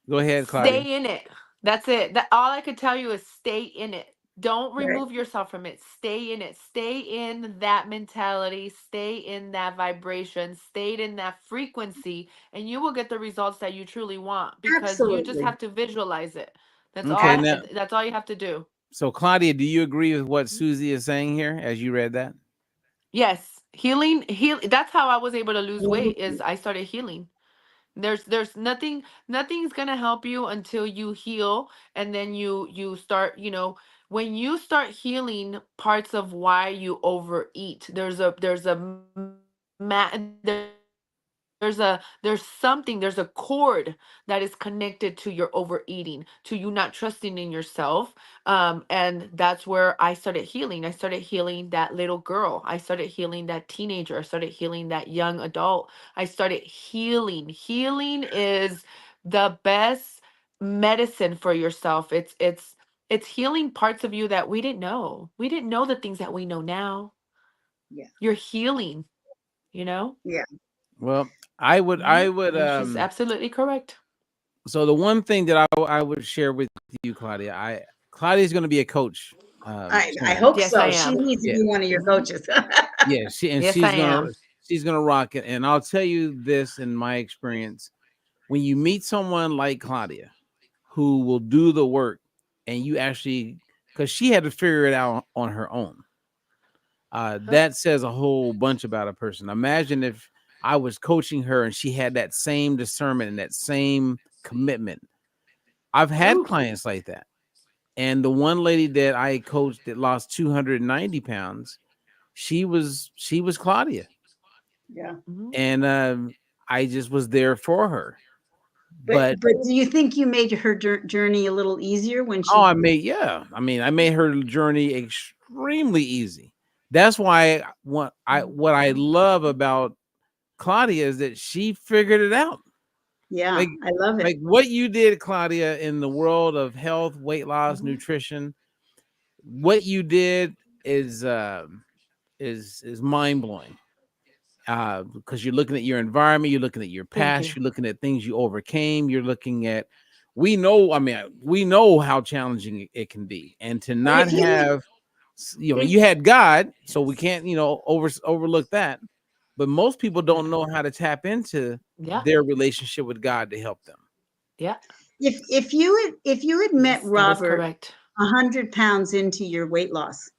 go ahead, Claudia. Stay in it. That's it. That all I could tell you is stay in it. Don't Right. remove yourself from it. Stay in it. Stay in that mentality. Stay in that vibration. Stay in that frequency, and you will get the results that you truly want because you just Absolutely. have to visualize it. That's Okay, all. now, That's all you have to do. so Claudia, do you agree with what Susie is saying here as you read that? Yes, healing. Heal. That's how I was able to lose weight. Mhm. Is I started healing. There's nothing's gonna help you until you heal, and then you start, when you start healing parts of why you overeat. There's something, there's a cord that is connected to your overeating, to you not trusting in yourself. And that's where I started healing. I started healing that little girl. I started healing that teenager. I started healing that young adult. I started healing. Healing is the best medicine for yourself. It's healing parts of you that we didn't know. We didn't know the things that we know now. Yeah. You're healing, you know? Yeah. Well, I would And she's absolutely correct. so the one thing that I would share with you, Claudia, Claudia's going to be a coach I soon. hope Yes, I so. She am. needs to Yeah, be one of your Hmm. coaches. yeah, Yes, I am. she's gonna rock it. And I'll tell you this in my experience: when you meet someone like Claudia, who will do the work, and you actually, because she had to figure it out on her own, Huh? that says a whole bunch about a person. Imagine if I was coaching her and she had that same discernment and that same commitment. I've had Ooh. clients like that. And the one lady that I coached that lost 290 pounds, she was Claudia. Yeah. Hmm. And I just was there for her. But But do you think you made her journey a little easier when oh, she I made her journey extremely easy. That's why what I Hmm. love about Claudia is that she figured it out. Yeah, Like I love it. like what you did, Claudia, in the world of health, weight loss, Hmm. nutrition, what you did is mind blowing. Because you're looking at your environment, you're looking at your Thank past, you. you're looking at things you overcame, you're looking at we know, I mean, we know how challenging it can be. And to Well, not he have you It's had God, so we yes. can't, overlook that. But most people don't Yeah. know how to tap into Yeah. their relationship with God to help them. Yeah. if you had met Yes, that is Robert correct. 100 pounds into your weight loss,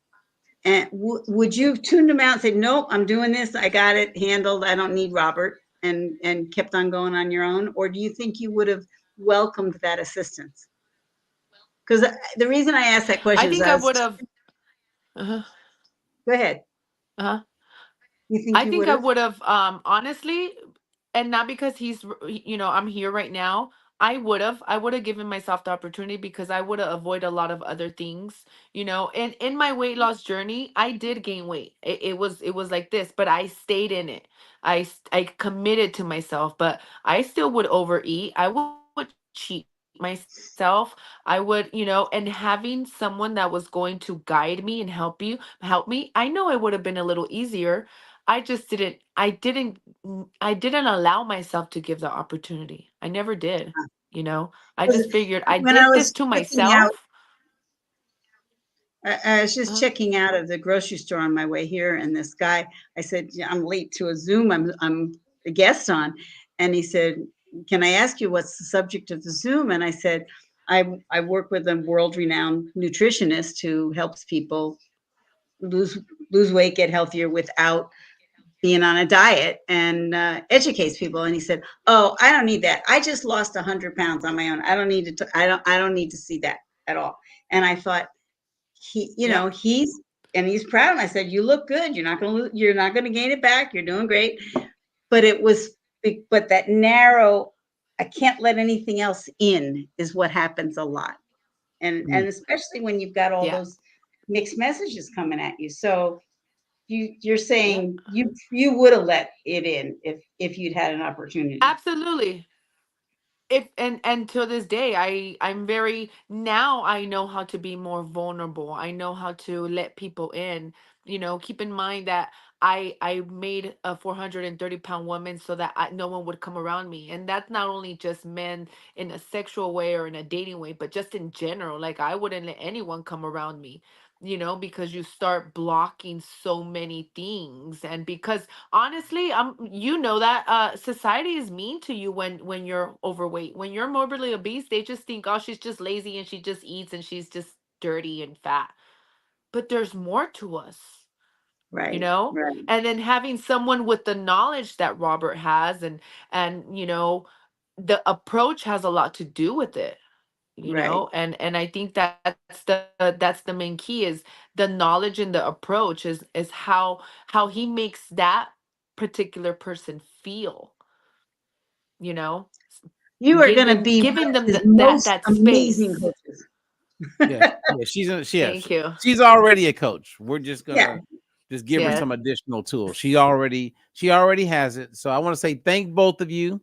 and would you have tuned him out and said, "Nope, I'm doing this. I got it handled. I don't need Robert," and kept on going on your own, or do you think you would have welcomed that assistance? Because the reason I asked that I question is think I I was. would have. Uh-huh. Go ahead. Uh-huh. You think I you think would I have? would have, honestly, and not because I'm here right now. I would have given myself the opportunity because I would have avoided a lot of other things, and in my weight loss journey, I did gain weight. It was like this, but I stayed in it. I committed to myself, but I still would overeat. I would cheat myself. I would, and having someone that was going to guide me and help me, I know it would have been a little easier. I didn't allow myself to give the opportunity. I never did. I Because just figured I when I did this was to checking out, myself. I was just Uh, checking out of the grocery store on my way here, and this guy, I said, "Yeah, I'm late to a Zoom. I'm a guest on," and he said, "Can I ask you what's the subject of the Zoom?" And I said, "I work with a world-renowned nutritionist who helps people lose lose weight, get healthier without being on a diet, and educates people." And he said, "Oh, I don't need that. I just lost 100 pounds on my own. I don't need to. I don't need to see that at all." And I thought, yeah, he's proud. And I said, "You look good. You're not gonna gain it back. You're doing great." But it was, but that narrow, I can't let anything else in is what happens a lot, and Mm. especially when you've got all yeah, those mixed messages coming at you. So you're yeah. saying you would have let it in if you'd had an opportunity. Absolutely. if and to this day, I'm very, now I know how to be more vulnerable. I know how to let people in. Keep in mind that I made a 430-pound woman so that no one would come around me, and that's not only just men in a sexual way or in a dating way, but just in general. Like, I wouldn't let anyone come around me, because you start blocking so many things. And because honestly, that society is mean to you when you're overweight. When you're morbidly obese, they just think, oh, she's just lazy and she just eats and she's just dirty and fat. But there's more to us, you Right, know? right, And then having someone with the knowledge that Robert has, and the approach has a lot to do with it. right. And I think that's the main key, is the knowledge and the approach is how he makes that particular person feel, you know You are give going to them be one giving of them his that most that amazing space. coaches. Yeah, yeah, Thank you. she's already a coach. We're just Yeah. gonna just give her Yes. some additional tools. She already has it. So I want to say thank both of you.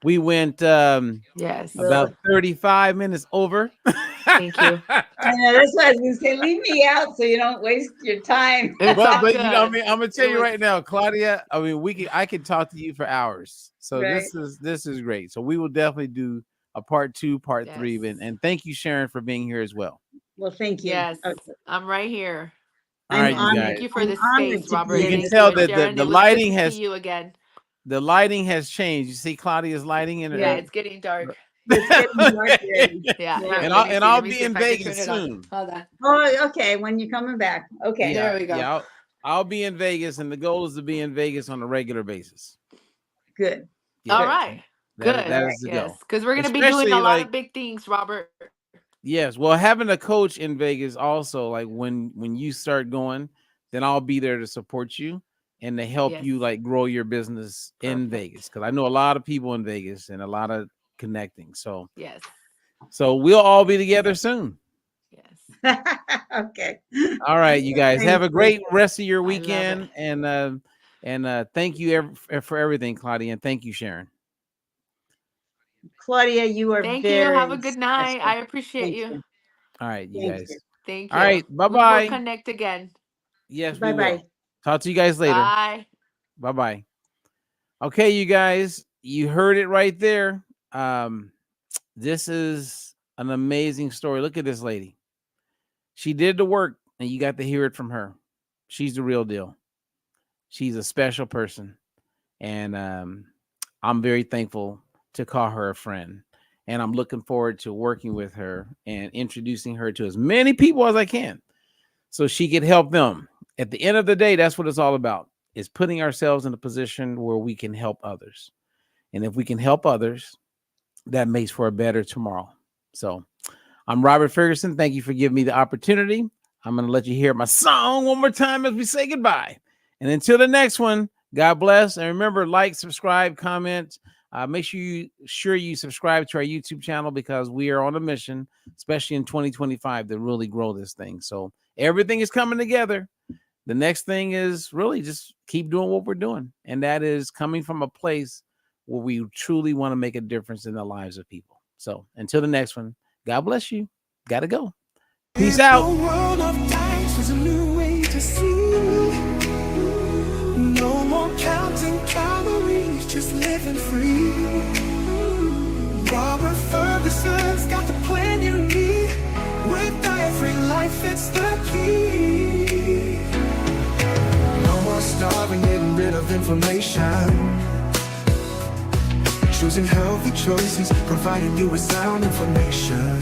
We went Yes. about 35 minutes over. Thank you. I know, that's why I was going to say, leave me out so you don't waste your time. It's all But good. I mean, I'm gonna tell It you was right now, Claudia. I mean, I could talk to you for hours. So Right. this is great. So we will definitely do a part 2, part 3, Yes. and thank you, Sharon, for being here as well. Well, thank you. Yes. Okay. I'm right here. All I'm right, you honored. guys. Thank you for I'm this honored space, to Robert. be You in can this Thank you, tell and that Sharon. the It was good lighting to see has you again. the lighting has changed. You see Claudia's lighting in Yeah, it. it's getting dark. It's getting dark already. Yeah, Yeah. here, And let me see. I'll Let me be see in if I can turn Vegas it on. soon. Hold on. Oh, okay. When you're coming back. Okay. Yeah, There we go. yeah. I'll be in Vegas, and the goal is to be in Vegas on a regular basis. Good. Yeah, All Good. right. that Good. is the Yes, goal. because we're gonna be doing Especially a lot like, of big things, Robert. yes, well, having a coach in Vegas also, like when you start going, then I'll be there to support you and to help Yes. you like grow your business in Perfect. Vegas, because I know a lot of people in Vegas and a lot of connecting. So Yes. we'll all be together soon. Yes. Okay. All right, you guys have Thank a you. great rest of your I love it. weekend, and thank you for everything, Claudia, and thank you, Sharon. Claudia, you are Thank you. Have very a good night. special. I appreciate Thank you. you. All right, you Thank you. guys. Thank All you. right, We will bye-bye. connect again. Yes, we Bye-bye. will. Talk to you guys later. Bye. Bye-bye. Okay, you guys, you heard it right there. This is an amazing story. Look at this lady. She did the work, and you got to hear it from her. She's the real deal. She's a special person, and I'm very thankful to call her a friend. And I'm looking forward to working with her and introducing her to as many people as I can, so she could help them. At the end of the day, that's what it's all about, is putting ourselves in a position where we can help others. And if we can help others, that makes for a better tomorrow. So I'm Robert Ferguson. Thank you for giving me the opportunity. I'm going to let you hear my song one more time as we say goodbye. And until the next one, God bless. And remember, like, subscribe, comment. Make sure you subscribe to our YouTube channel, because we are on a mission, especially in 2025, to really grow this thing. So everything is coming together. The next thing is really just keep doing what we're doing. And that is coming from a place where we truly want to make a difference in the lives of people. So until the next one, God bless you. Gotta go. Peace If out. the world of dice was a new way to see. No more counting calories, just living free. Robert Ferguson's got the plan you need. With diet-free life, it's the key. No more starving, getting rid of inflammation. Choosing healthy choices, providing you with sound information.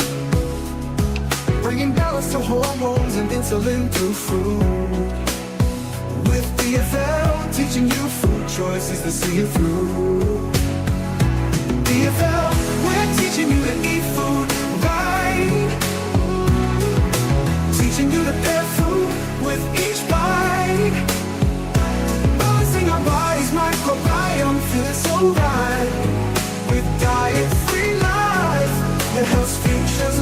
Bringing balance to hormones and insulin through food. With DFL, teaching you food choices to see it through. DFL, we're teaching you to eat food right. Teaching you to pair food with each bite. Balancing our body's microbiome, feeling so right. With diet-free life, it helps futures